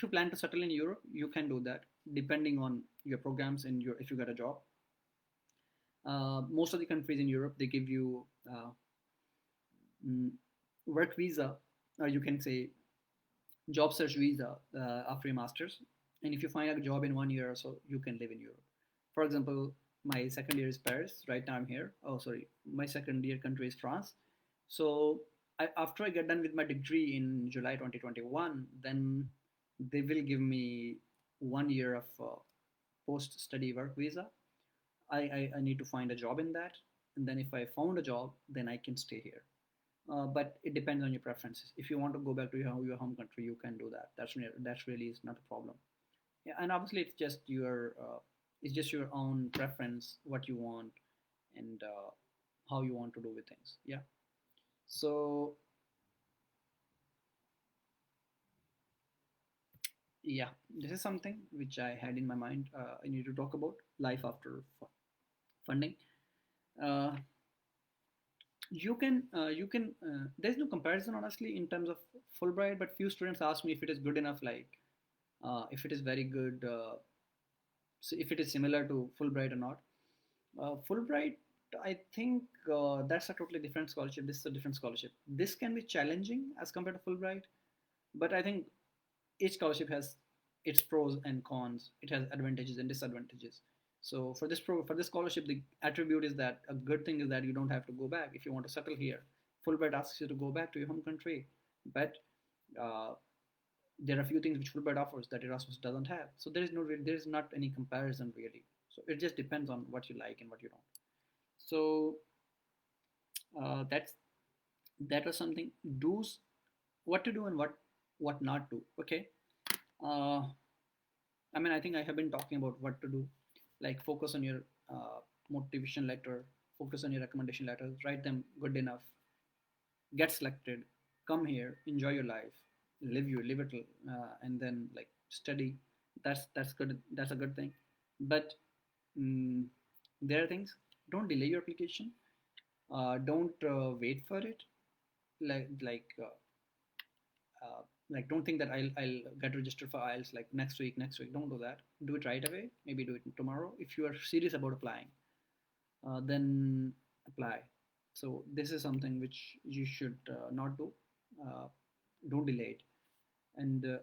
plan to settle in Europe, you can do that depending on your programs and your if you get a job. Most of the countries in Europe, they give you mm, work visa, or you can say job search visa after your masters. And if you find a job in 1 year or so, you can live in Europe. For example, my second year is Paris. Right now I'm here. Oh, sorry, my second year country is France. So after I get done with my degree in July 2021, then they will give me 1 year of post-study work visa. I need to find a job in that, and then if I found a job, then I can stay here. But it depends on your preferences. If you want to go back to your home country, you can do that. That's really is not a problem. Yeah, and obviously it's just your own preference, what you want, and how you want to do with things. Yeah. So yeah, this is something which I had in my mind. I need to talk about life after funding. Uh, there's no comparison honestly in terms of Fulbright, but few students ask me if it is good enough, like if it is very good, so if it is similar to Fulbright or not. Fulbright, I think that's a totally different scholarship. This is a different scholarship. This can be challenging as compared to Fulbright, but I think each scholarship has its pros and cons. It has advantages and disadvantages. So for this scholarship, the attribute is that a good thing is that you don't have to go back if you want to settle here. Fulbright asks you to go back to your home country, but uh, there are a few things which Fulbright offers that Erasmus doesn't have. So there is not any comparison really. So it just depends on what you like and what you don't. So that's that was something. Do's, what to do and what not to. Okay. Uh, I mean, I think I have been talking about what to do, like focus on your motivation letter, focus on your recommendation letters, write them good enough, get selected, come here, enjoy your life, live it, and then like study. That's good. That's a good thing. But mm, there are things. Don't delay your application. Don't wait for it. Like like uh, like don't think that I'll get registered for IELTS like next week. Don't do that. Do it right away. Maybe do it tomorrow. If you are serious about applying, then apply. So this is something which you should not do. Uh, don't delay it. And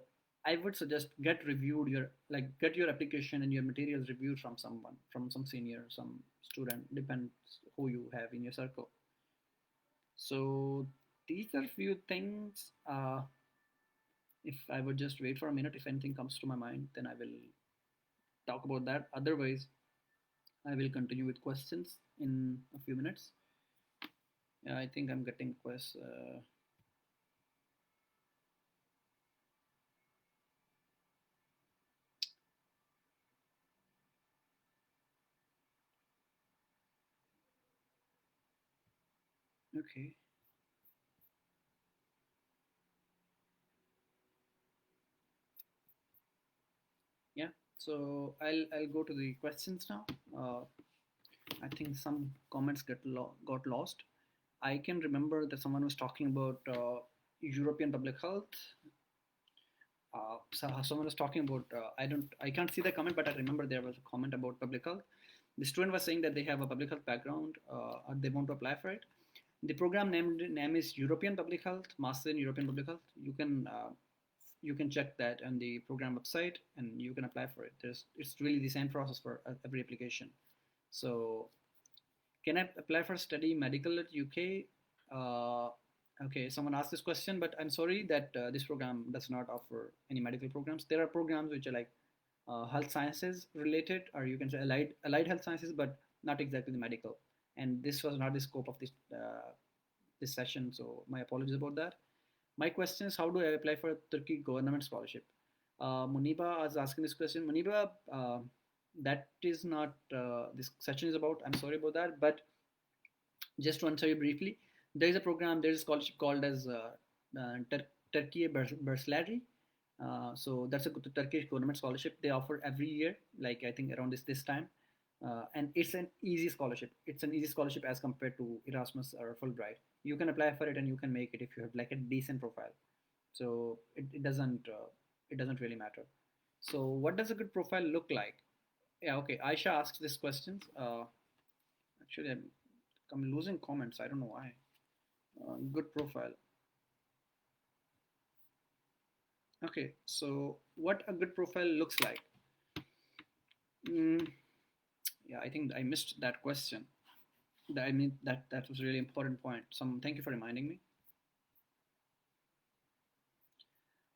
I would suggest get your application and your materials reviewed from someone, from some senior, some student, depends who you have in your circle. So these are few things. If I would just wait for a minute, if anything comes to my mind, then I will talk about that. Otherwise, I will continue with questions in a few minutes. Yeah, I think I'm getting questions. Okay. Yeah. So I'll go to the questions now. I think some comments got lost. I can remember that someone was talking about European public health. Someone was talking about I can't see the comment, but I remember there was a comment about public health. The student was saying that they have a public health background, and they want to apply for it. The program name is European Public Health, Master in European Public Health. You can check that on the program website, and you can apply for it. It's really the same process for every application. So can I apply for study medical at UK? Uh, okay, someone asked this question, but I'm sorry that this program does not offer any medical programs. There are programs which are like health sciences related, or you can say allied health sciences, but not exactly the medical. And this was not the scope of this session, so my apologies about that. My question is, how do I apply for a Turkey government scholarship? Muniba is asking this question. Muniba, that is not this session is about. I'm sorry about that, but just to answer you briefly, there is a scholarship called as Turkey Bursary. So that's a Turkish government scholarship they offer every year, like I think around this time, and it's an easy scholarship. It's an easy scholarship as compared to Erasmus or Fulbright. You can apply for it and you can make it if you have like a decent profile. So it doesn't really matter. So what does a good profile look like? Yeah, okay. Aisha asks this questions. Actually, I'm losing comments. I don't know why. Good profile. Okay, so what a good profile looks like? Mm, yeah, I think I missed that question. I mean that was a really important point. Thank you for reminding me.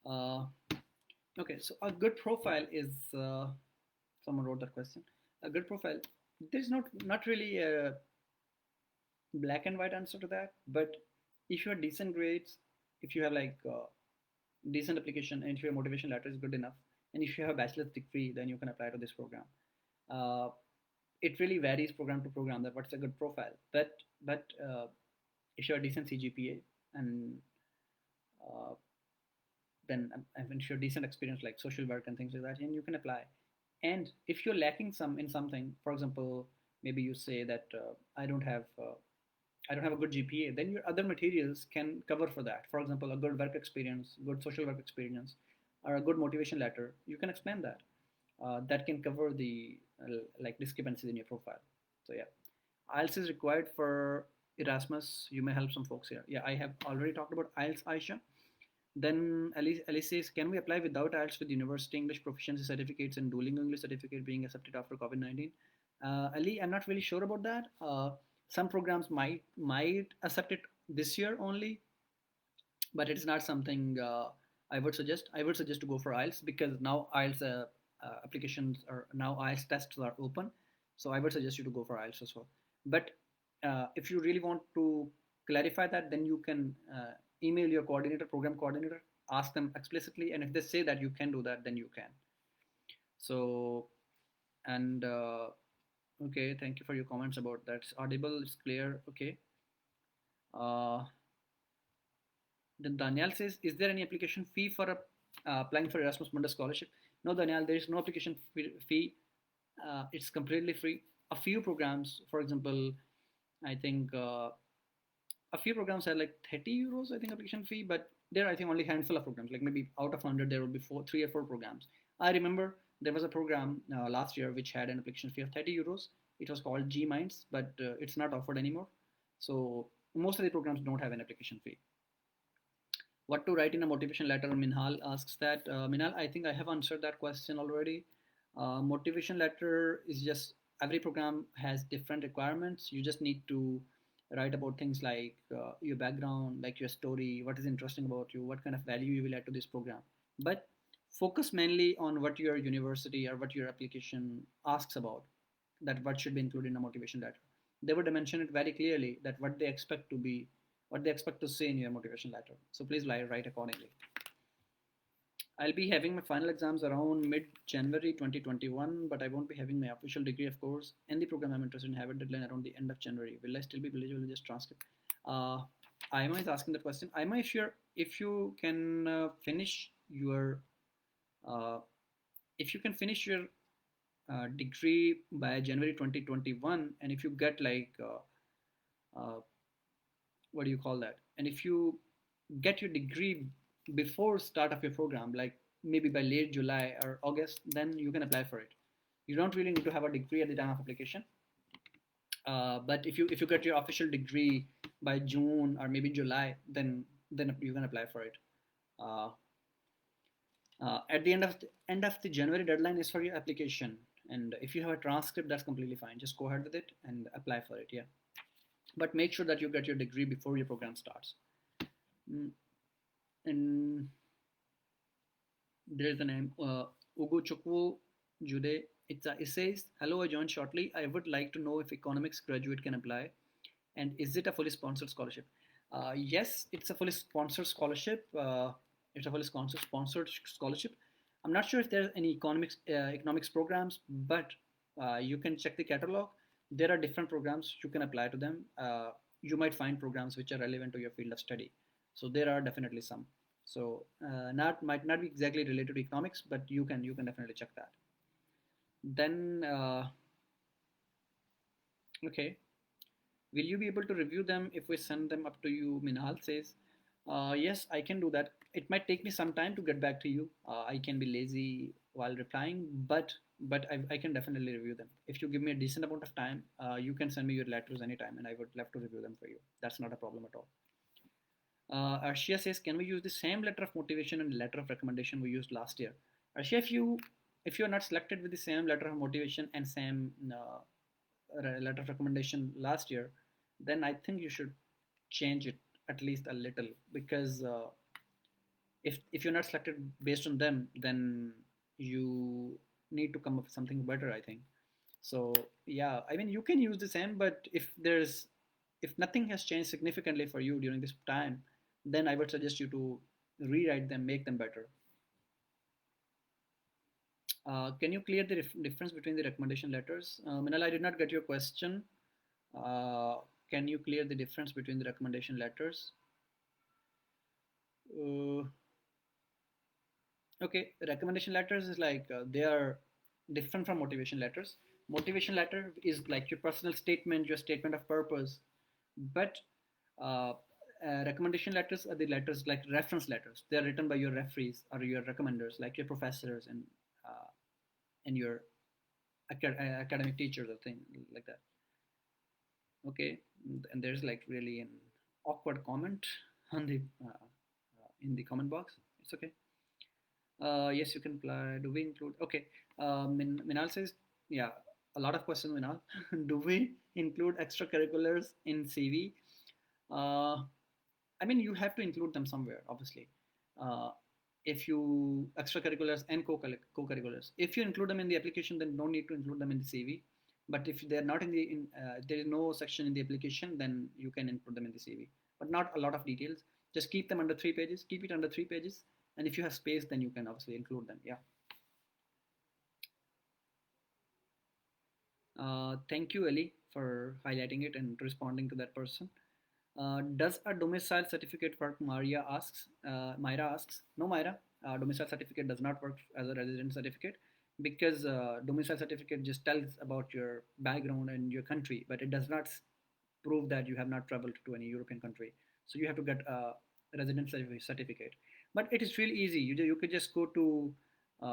Uh, okay, so a good profile is someone wrote that question. A good profile. There's not really a black and white answer to that, but if you have decent grades, if you have like decent application, and if your motivation letter is good enough, and if you have a bachelor's degree, then you can apply to this program. Uh, it really varies program to program that what's a good profile, but if you're a decent CGPA and uh, then if you're decent experience like social work and things like that, and you can apply. And if you're lacking in something, for example, maybe you say that I don't have a good GPA, then your other materials can cover for that. For example, a good work experience, good social work experience, or a good motivation letter. You can explain that. That can cover the like discrepancies in your profile. So yeah, IELTS is required for Erasmus. You may help some folks here. Yeah, I have already talked about IELTS, Aisha. Then Alice says, can we apply without IELTS with university English proficiency certificates and Duolingo English certificate being accepted after COVID-19? Ali, I'm not really sure about that. Some programs might accept it this year only, but it's not something I would suggest. I would suggest to go for IELTS because now IELTS applications or now IELTS tests are open. So I would suggest you to go for IELTS as well. But if you really want to clarify that, then you can email your coordinator, program coordinator, ask them explicitly, and if they say that you can do that, then you can. So and okay, thank you for your comments about that. It's audible, it's clear. Okay. Uh, Then Daniel says, is there any application fee for applying for Erasmus Mundus scholarship? No, Daniel, there is no application fee. It's completely free. A few programs, for example, I think a few programs have like 30 euros, I think, application fee, but there are, I think, only a handful of programs. Like maybe out of 100, there will be three or four programs. I remember there was a program last year which had an application fee of 30 euros. It was called G Minds, but it's not offered anymore. So most of the programs don't have an application fee. What to write in a motivation letter? Minhal asks that. Minhal, I think I have answered that question already. Motivation letter is just every program has different requirements. You just need to write about things like your background, like your story, what is interesting about you, what kind of value you will add to this program. But focus mainly on what your university or what your application asks about, that what should be included in a motivation letter. They would mention it very clearly that what they expect to say in your motivation letter. So please write accordingly. I'll be having my final exams around mid-January 2021, but I won't be having my official degree, of course. And the program I'm interested in have a deadline around the end of January. Will I still be eligible in this transcript? Ima is asking the question. Ima, if you can finish your uh, if you can finish your degree by January 2021, and if you get like uh, what do you call that? And if you get your degree before start of your program, like maybe by late July or August, then you can apply for it. You don't really need to have a degree at the time of application. But if you get your official degree by June or maybe July, then you can apply for it. Uh, at the end of the January deadline is for your application, and if you have a transcript, that's completely fine. Just go ahead with it and apply for it. Yeah, but make sure that you get your degree before your program starts. Mm, and there's the name Ugo Chukwu Jude. It says, hello, I joined shortly. I would like to know if economics graduate can apply, and is it a fully sponsored scholarship? Yes, it's a fully sponsored scholarship. It's a fully sponsored scholarship. I'm not sure if there's any economics programs, but you can check the catalog. There are different programs you can apply to them. You might find programs which are relevant to your field of study. So there are definitely some. So not might not be exactly related to economics, but you can definitely check that. Then okay, will you be able to review them if we send them up to you? Minhal says, Yes, I can do that. It might take me some time to get back to you. I can be lazy while replying, but I can definitely review them. If you give me a decent amount of time, you can send me your letters anytime, and I would love to review them for you. That's not a problem at all. Arshia says, can we use the same letter of motivation and letter of recommendation we used last year? Arshia, if you are not selected with the same letter of motivation and same letter of recommendation last year, then I think you should change it at least a little, because if you're not selected based on them, then you need to come up with something better, I think. So yeah, I mean, you can use the same, but if nothing has changed significantly for you during this time, then I would suggest you to rewrite them, make them better. Can you clear the difference between the recommendation letters? Minal, I did not get your question. Uh, can you clear the difference between the recommendation letters? Uh, okay, recommendation letters is like they are different from motivation letters. Motivation letter is like your personal statement, your statement of purpose, but uh, recommendation letters are the letters like reference letters. They are written by your referees or your recommenders, like your professors and your academic teachers or thing like that. Okay, and there's like really an awkward comment on the in the comment box. It's okay. Yes, you can apply. Do we include? Okay. Minal says, yeah, a lot of questions, Minal. Do we include extracurriculars in CV? Uh, I mean, you have to include them somewhere, obviously. Uh, if you extracurriculars and co-curriculars, if you include them in the application, then no need to include them in the CV. But if they're not there is no section in the application, then you can include them in the CV. But not a lot of details. Just keep them under 3 pages. Keep it under 3 pages, and if you have space, then you can obviously include them. Yeah. Thank you, Ellie, for highlighting it and responding to that person. Does a domicile certificate work? Myra asks. No, Myra. Domicile certificate does not work as a resident certificate, because domicile certificate just tells about your background and your country, but it does not prove that you have not traveled to any European country. So you have to get a resident certificate. But it is really easy. You could just go to,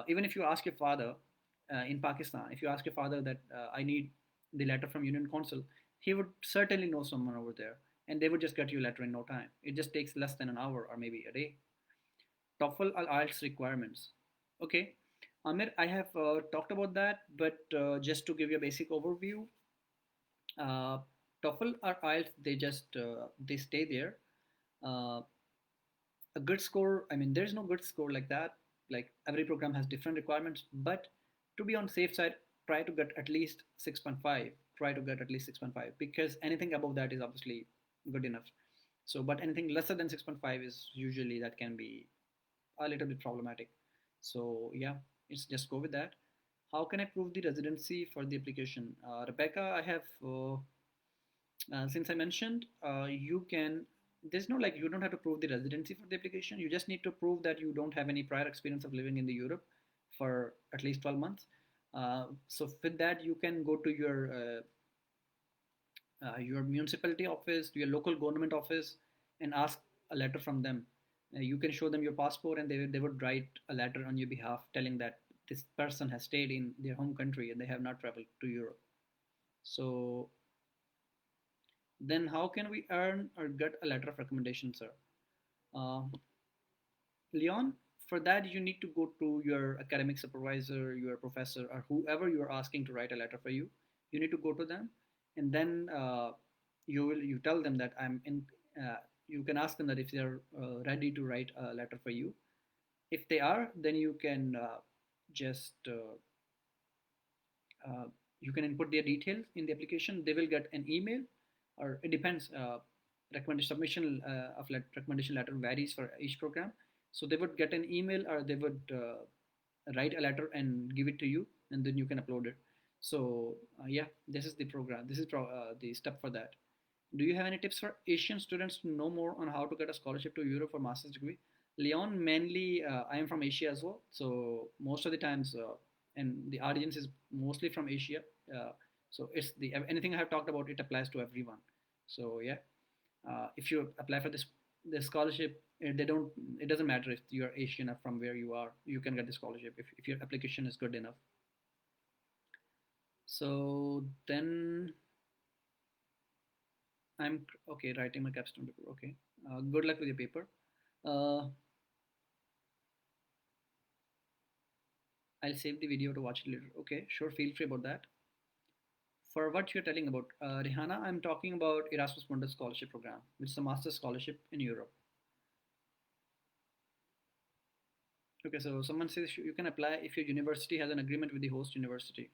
even if you ask your father in Pakistan, if you ask your father that I need the letter from Union Consul, he would certainly know someone over there, and they would just get you a letter in no time. It just takes less than an hour or maybe a day. TOEFL or IELTS requirements. Okay, Amir, I have talked about that, but just to give you a basic overview, uh, TOEFL or IELTS, they stay there. Uh, a good score, I mean, there's no good score like that. Like every program has different requirements, but to be on safe side, try to get at least 6.5. Try to get at least 6.5, because anything above that is obviously good enough. So, but anything lesser than 6.5 is usually that can be a little bit problematic. So yeah, it's just go with that. How can I prove the residency for the application? Rebecca, I have since I mentioned, you can. There's no like you don't have to prove the residency for the application. You just need to prove that you don't have any prior experience of living in the Europe for at least 12 months. So with that, you can go to your municipality office, your local government office, and ask a letter from them. You can show them your passport, and they would write a letter on your behalf telling that this person has stayed in their home country and they have not traveled to Europe. So then, how can we earn or get a letter of recommendation, sir? Uh, Leon, for that, you need to go to your academic supervisor, your professor, or whoever you're asking to write a letter for you. You need to go to them, and then you tell them that I'm in. You can ask them that if they're ready to write a letter for you. If they are, then just uh, you can input their details in the application. They will get an email, or it depends. Recommendation submission of recommendation letter varies for each program. So they would get an email, or they would write a letter and give it to you, and then you can upload it. So yeah, this is the program. This is the step for that. Do you have any tips for Asian students to know more on how to get a scholarship to Europe for master's degree? Leon, mainly I am from Asia as well, so most of the times, and the audience is mostly from Asia. So it's the anything I have talked about, it applies to everyone. So yeah, if you apply for this the scholarship, they don't, it doesn't matter if you're Asian or from where you are, you can get the scholarship if your application is good enough. So then I'm okay writing my capstone paper. Okay, good luck with your paper. uh, I'll save the video to watch it later. Okay, sure, feel free about that. For what you're telling about, Rihanna, I'm talking about Erasmus Mundus scholarship program, which is a master's scholarship in Europe. Okay, so someone says you can apply if your university has an agreement with the host university.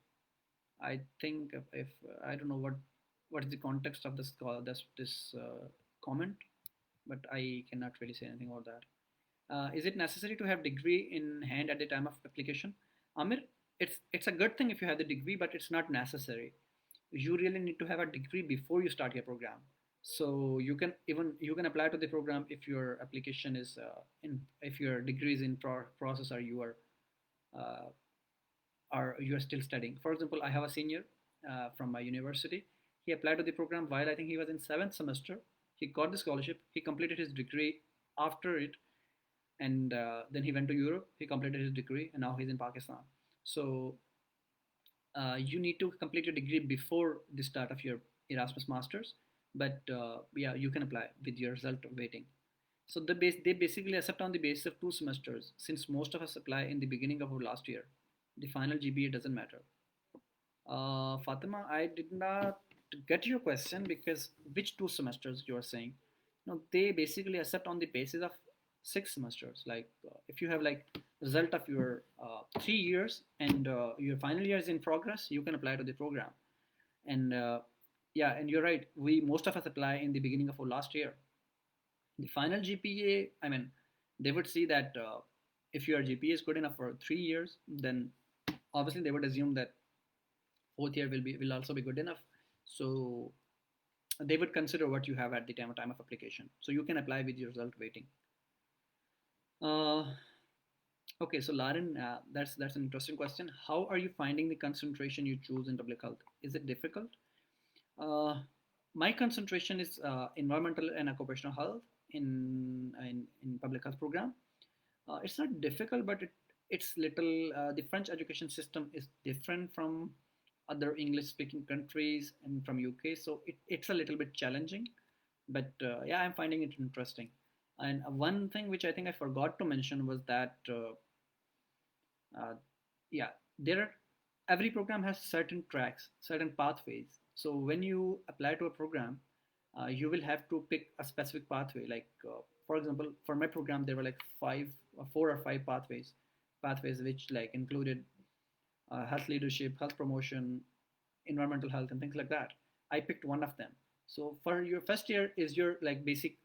I think if I don't know what is the context of this comment, but I cannot really say anything about that. Is it necessary to have degree in hand at the time of application? Amir, it's a good thing if you have the degree, but it's not necessary. You really need to have a degree before you start your program. So you can apply to the program if your application is in if your degree is in process or uh, you are still studying. For example, I have a senior from my university. He applied to the program while I think he was in seventh semester. He got the scholarship. He completed his degree after it, and then he went to Europe. He completed his degree, and now he's in Pakistan. So you need to complete your degree before the start of your Erasmus masters. But yeah, you can apply with your result waiting. So they basically accept on the basis of 2 semesters. Since most of us apply in the beginning of our last year, the final GPA doesn't matter. Fatima, I did not get your question because which 2 semesters you are saying? No, they basically accept on the basis of 6 semesters. Like if you have like result of your 3 years and your final year is in progress, you can apply to the program. And yeah, and you're right. We most of us apply in the beginning of our last year. The final GPA, I mean, they would see that if your GPA is good enough for 3 years, then obviously they would assume that fourth year will also be good enough. So they would consider what you have at the time of application. So you can apply with your result waiting. Uh, okay, so Lauren, that's an interesting question. How are you finding the concentration you choose in public health? Is it difficult? Uh, my concentration is environmental and occupational health in public health program. It's not difficult, but it's little. The French education system is different from other English speaking countries and from UK, so it's a little bit challenging. But yeah, I'm finding it interesting. And one thing which I think I forgot to mention was that yeah, there are every program has certain tracks, certain pathways. So when you apply to a program, you will have to pick a specific pathway. Like for example, for my program, there were like 4 or 5 pathways which like included health leadership, health promotion, environmental health, and things like that. I picked one of them. So for your first year is your like basic.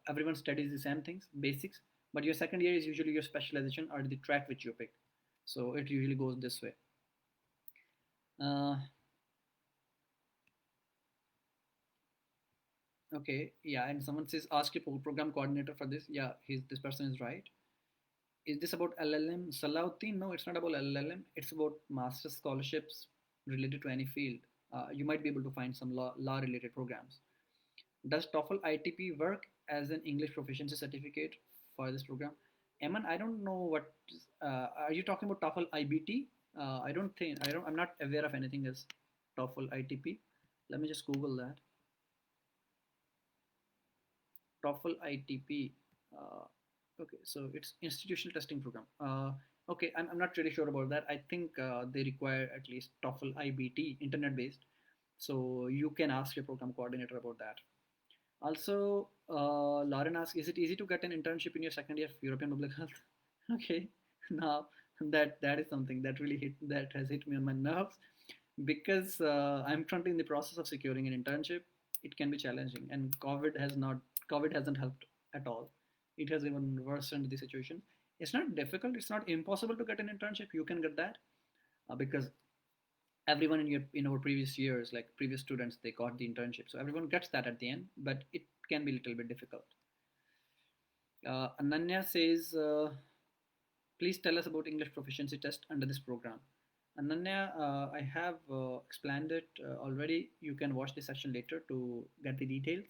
Everyone studies the same things, basics. But your second year is usually your specialization or the track which you pick. So it usually goes this way. Uh, okay, yeah, and someone says ask your program coordinator for this. Yeah, this person is right. Is this about LLM? Salahuddin? No, it's not about LLM. It's about master scholarships related to any field. You might be able to find some law related programs. Does TOEFL ITP work as an English proficiency certificate for this program? Eman, I don't know what. Are you talking about TOEFL IBT? I don't think I don't. I'm not aware of anything as TOEFL ITP. Let me just Google that. TOEFL ITP. Okay, so it's institutional testing program. Okay, I'm not really sure about that. I think they require at least TOEFL IBT, internet based. So you can ask your program coordinator about that. Also, Lauren asks, is it easy to get an internship in your second year of European Public Health? Okay, now that is something that really has hit me on my nerves because I'm currently in the process of securing an internship. It can be challenging, and COVID hasn't helped at all. It has even worsened the situation. It's not difficult. It's not impossible to get an internship. You can get that because everyone in our previous years, like previous students, they got the internship, so everyone gets that at the end, but it can be a little bit difficult. Ananya says please tell us about English proficiency test under this program. Ananya, I have explained it already. You can watch the session later to get the details.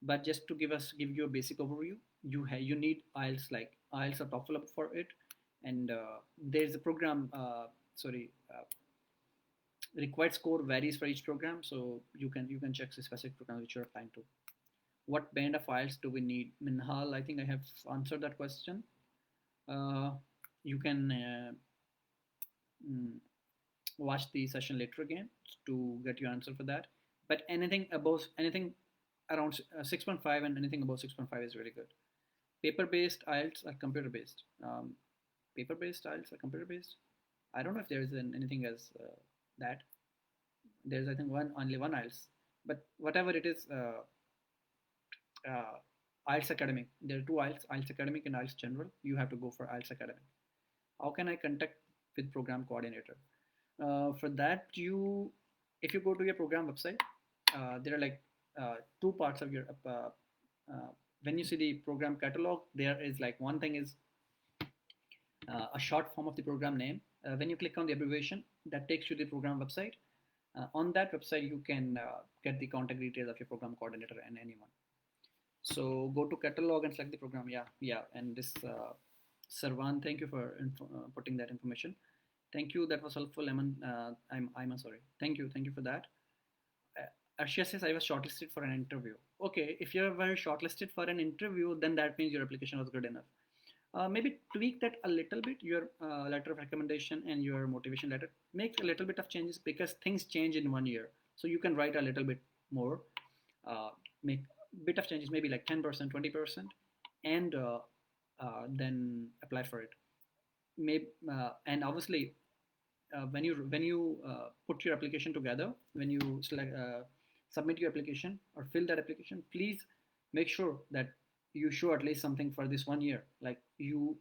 But just to give you a basic overview, you need IELTS, like IELTS or TOEFL for it, and there's a program. Sorry, required score varies for each program, so you can check the specific program which you're applying to. What band of IELTS do we need? Minhal, I think I have answered that question. Uh, you can mm, watch the session later again to get your answer for that. But anything around 6.5 and anything above 6.5 is really good. Paper-based IELTS or computer-based? Paper-based IELTS or computer-based? I don't know if there is anything as that. There's, I think, only one IELTS. But whatever it is, IELTS Academic. There are two IELTS, IELTS Academic and IELTS General. You have to go for IELTS Academic. How can I contact with program coordinator? For that, if you go to your program website, there are like two parts of your when you see the program catalog, there is like one thing is a short form of the program name. When you click on the abbreviation, that takes you to the program website. On that website, you can get the contact details of your program coordinator and anyone. So go to catalog and select the program. Yeah. And this Sarvan, thank you for putting that information. Thank you. That was helpful, Eman. I'm sorry. Thank you for that. Arshia says I was shortlisted for an interview. Okay, if you were shortlisted for an interview, then that means your application was good enough. Maybe tweak that a little bit, your letter of recommendation and your motivation letter. Make a little bit of changes because things change in 1 year. So you can write a little bit more, make a bit of changes, maybe like 10%, 20%, and then apply for it. Maybe, and obviously, when you put your application together, when you submit your application or fill that application, please make sure that you show at least something for this 1 year. Like you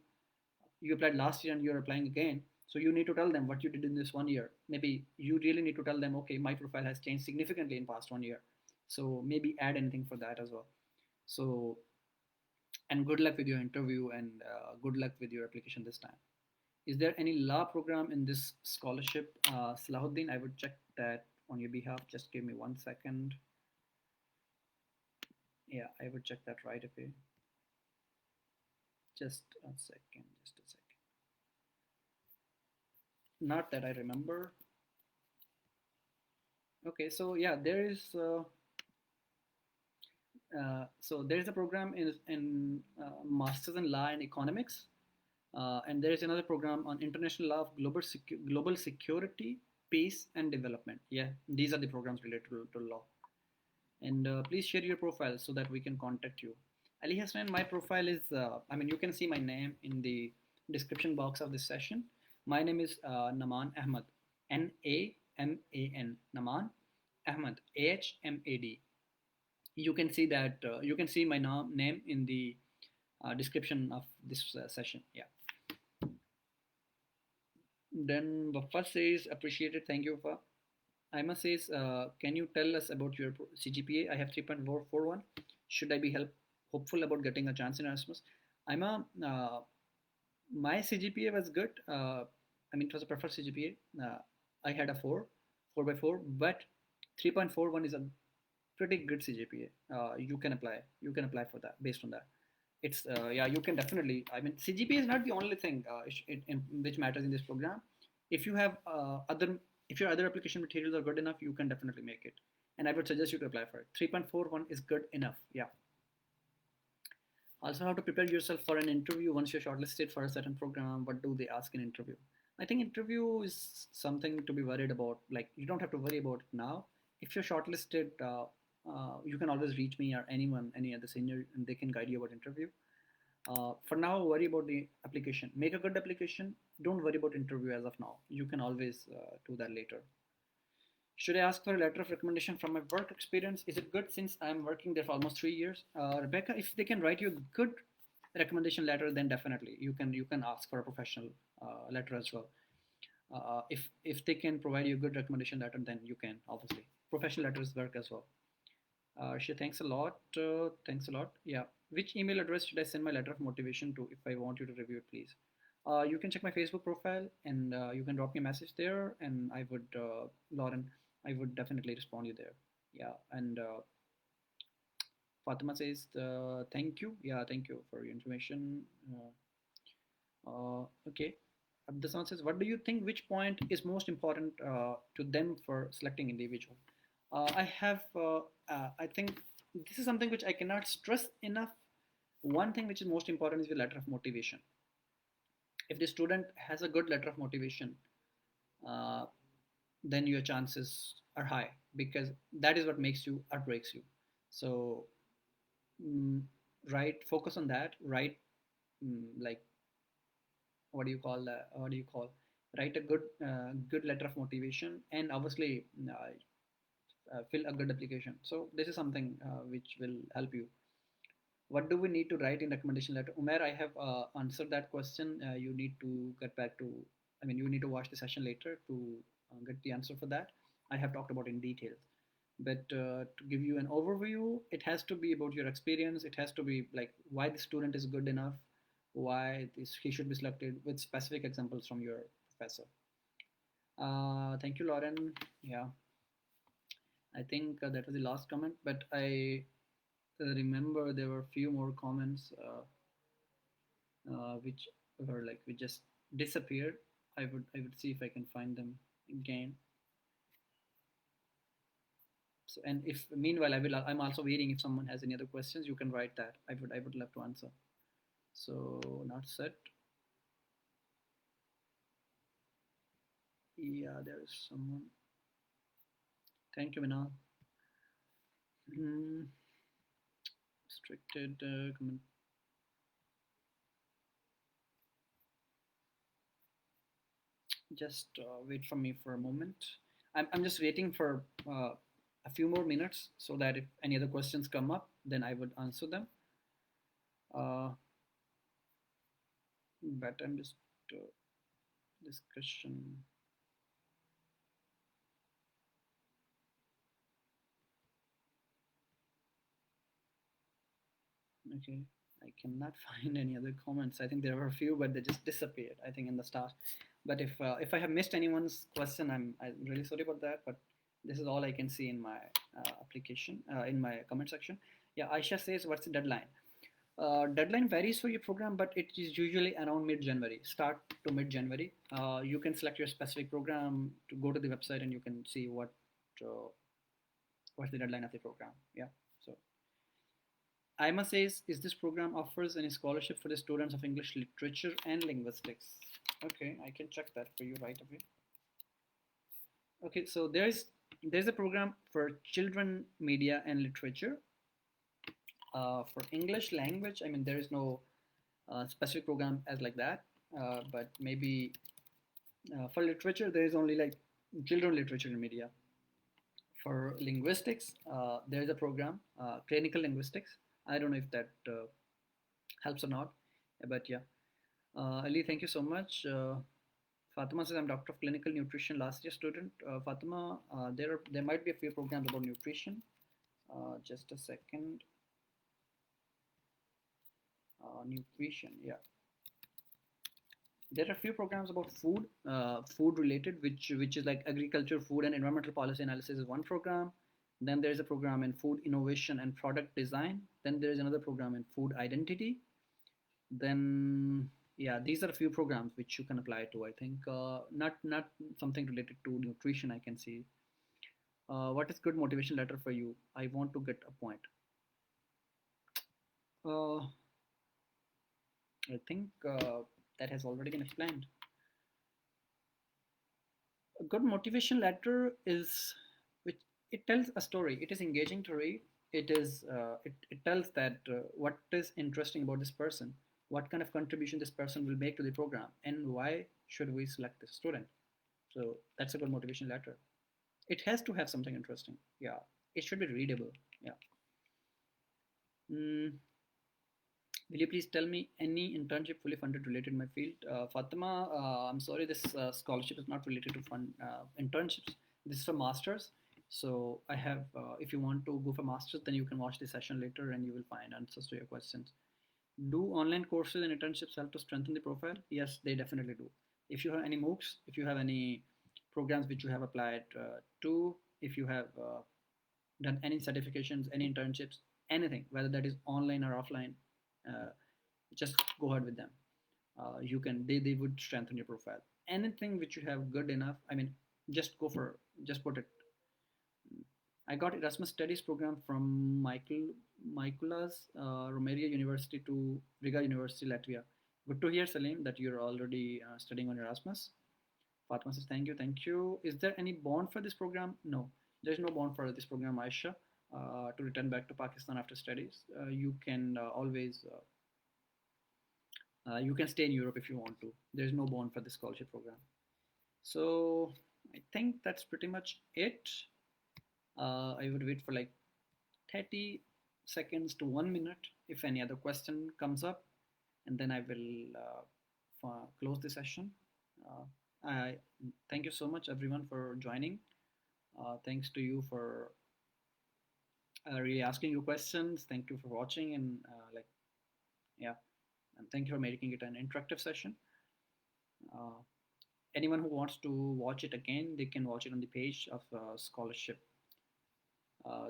applied last year and you're applying again, so you need to tell them what you did in this 1 year. Maybe you really need to tell them, okay, my profile has changed significantly in past 1 year, so maybe add anything for that as well. So, and good luck with your interview, and good luck with your application this time. Is there any law program in this scholarship? Salahuddin, I would check that on your behalf. Just give me 1 second. Yeah, I would check that right away. Just a second. Not that I remember. Okay, so yeah, there is a program in Masters in Law and Economics, and there is another program on International Law of Global Security, Peace and Development. Yeah, these are the programs related to law. And please share your profile so that we can contact you. Ali Hassan, my profile is, you can see my name in the description box of this session. My name is Naman Ahmad, Naman, Naman Ahmad, Ahmad. You can see that, you can see my name in the description of this session. Yeah. Then Wafa says, appreciated, thank you Wafa. Ima says, can you tell us about your CGPA? I have 3.441. Should I be hopeful about getting a chance in Erasmus? Ima, my CGPA was good. It was a preferred CGPA. I had a 4 by 4, but 3.41 is a pretty good CGPA. You can apply for that based on that. It's you can definitely. CGPA is not the only thing which matters in this program. If you have if your other application materials are good enough, you can definitely make it. And I would suggest you to apply for it. 3.41 is good enough. Yeah. Also, how to prepare yourself for an interview once you're shortlisted for a certain program. What do they ask in interview? I think interview is something to be worried about. Like, you don't have to worry about it now. If you're shortlisted, you can always reach me or anyone, any other senior, and they can guide you about interview. For now, worry about the application. Make a good application. Don't worry about interview as of now. You can always do that later. Should I ask for a letter of recommendation from my work experience? Is it good since I'm working there for almost 3 years? Rebecca, if they can write you a good recommendation letter, then definitely you can ask for a professional letter as well. If they can provide you a good recommendation letter, then you can obviously. Professional letters work as well. She thanks a lot. Thanks a lot. Yeah. Which email address should I send my letter of motivation to if I want you to review it, please? You can check my Facebook profile and you can drop me a message there, and I would, Lauren, I would definitely respond you there. Yeah. And Fatima says, thank you. Yeah, thank you for your information. Okay. Abdasan says, what do you think, which point is most important to them for selecting individual? I think this is something which I cannot stress enough. One thing which is most important is the letter of motivation. If the student has a good letter of motivation, uh, then your chances are high because that is what makes you or breaks you. So, mm, right, focus on that. Right, like what do you call that? What do you call? Write a good letter of motivation, and obviously fill a good application. So this is something which will help you. What do we need to write in recommendation letter? Umair, I have answered that question. You need to get back to, I mean, you need to watch the session later to get the answer for that. I have talked about in detail. But to give you an overview, it has to be about your experience. It has to be like why the student is good enough, why he should be selected with specific examples from your professor. Thank you, Lauren. Yeah, I think that was the last comment, but I remember there were a few more comments which were like we just disappeared. I would see if I can find them again. So, and if meanwhile I'm also waiting. If someone has any other questions, you can write that. I would love to answer. So not set. Yeah, there is someone. Thank you, Vinal. Mm, restricted comment. Just wait for me for a moment. I'm just waiting for a few more minutes so that if any other questions come up, then I would answer them. Uh, but I'm just discussion. Okay, I cannot find any other comments. I think there were a few, but they just disappeared. I think in the start. But if I have missed anyone's question, I'm really sorry about that. But this is all I can see in my application in my comment section. Yeah, Aisha says, what's the deadline? Deadline varies for your program, but it is usually around mid-January, start to mid-January. You can select your specific program to go to the website and you can see what's the deadline of the program. Yeah. So I must say, is this program offers any scholarship for the students of English literature and linguistics? Okay, I can check that for you right away. Okay, so there's a program for children, media, and literature. For English language, I mean, there is no specific program as like that, but maybe for literature, there is only like children literature and media. For linguistics, there is a program, clinical linguistics. I don't know if that helps or not, but yeah. Ali, thank you so much. Fatima says, I'm Doctor of Clinical Nutrition, last year student. Fatima, there might be a few programs about nutrition. Just a second. Nutrition, yeah. There are a few programs about food related, which is like agriculture, food, and environmental policy analysis is one program. Then there is a program in food innovation and product design. Then there is another program in food identity. Then yeah, these are a few programs which you can apply to. I think not something related to nutrition. I can see. What is good motivation letter for you? I want to get a point. Uh, I think that has already been explained. A good motivation letter is which it tells a story. It is engaging to read. It tells that what is interesting about this person, what kind of contribution this person will make to the program, and why should we select this student. So that's a good motivation letter. It has to have something interesting. Yeah, it should be readable. Yeah. Mm, will you please tell me any internship fully funded related to my field? Fatima, I'm sorry, this scholarship is not related to fund internships. This is for masters. So I have, if you want to go for masters, then you can watch the session later and you will find answers to your questions. Do online courses and internships help to strengthen the profile? Yes, they definitely do. If you have any MOOCs, if you have any programs which you have applied to, if you have done any certifications, any internships, anything, whether that is online or offline, uh, just go ahead with them. You can they would strengthen your profile. Anything which you have good enough, I mean, just go for, just put it. I got Erasmus Studies program from Michaelas Romeria University to Riga University, Latvia. Good to hear, Salim, that you're already studying on Erasmus. Fatma says, thank you, thank you. Is there any bond for this program? No, there's no bond for this program, Aisha. To return back to Pakistan after studies, you can always you can stay in Europe if you want to. There's no bond for the scholarship program. So I think that's pretty much it. I would wait for like 30 seconds to 1 minute if any other question comes up, and then I will close the session. I thank you so much everyone for joining. Thanks to you for really asking your questions. Thank you for watching, and like, yeah, and thank you for making it an interactive session. Uh, Anyone who wants to watch it again, they can watch it on the page of scholarship,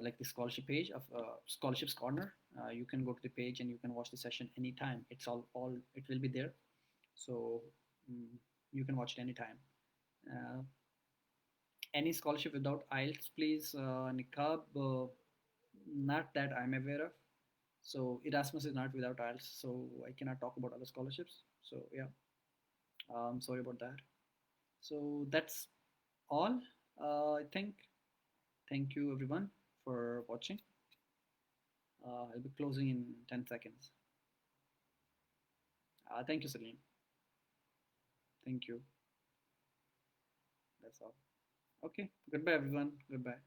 like the scholarship page of scholarships corner. You can go to the page and you can watch the session anytime. It's all it will be there. So mm, you can watch it anytime. uh, any scholarship without IELTS, please, Niqab, not that I'm aware of. So Erasmus is not without IELTS, so I cannot talk about other scholarships. So yeah, sorry about that. So that's all, I think. Thank you everyone for watching. I'll be closing in 10 seconds. Thank you, Salim. Thank you. That's all. Okay. Goodbye, everyone. Goodbye.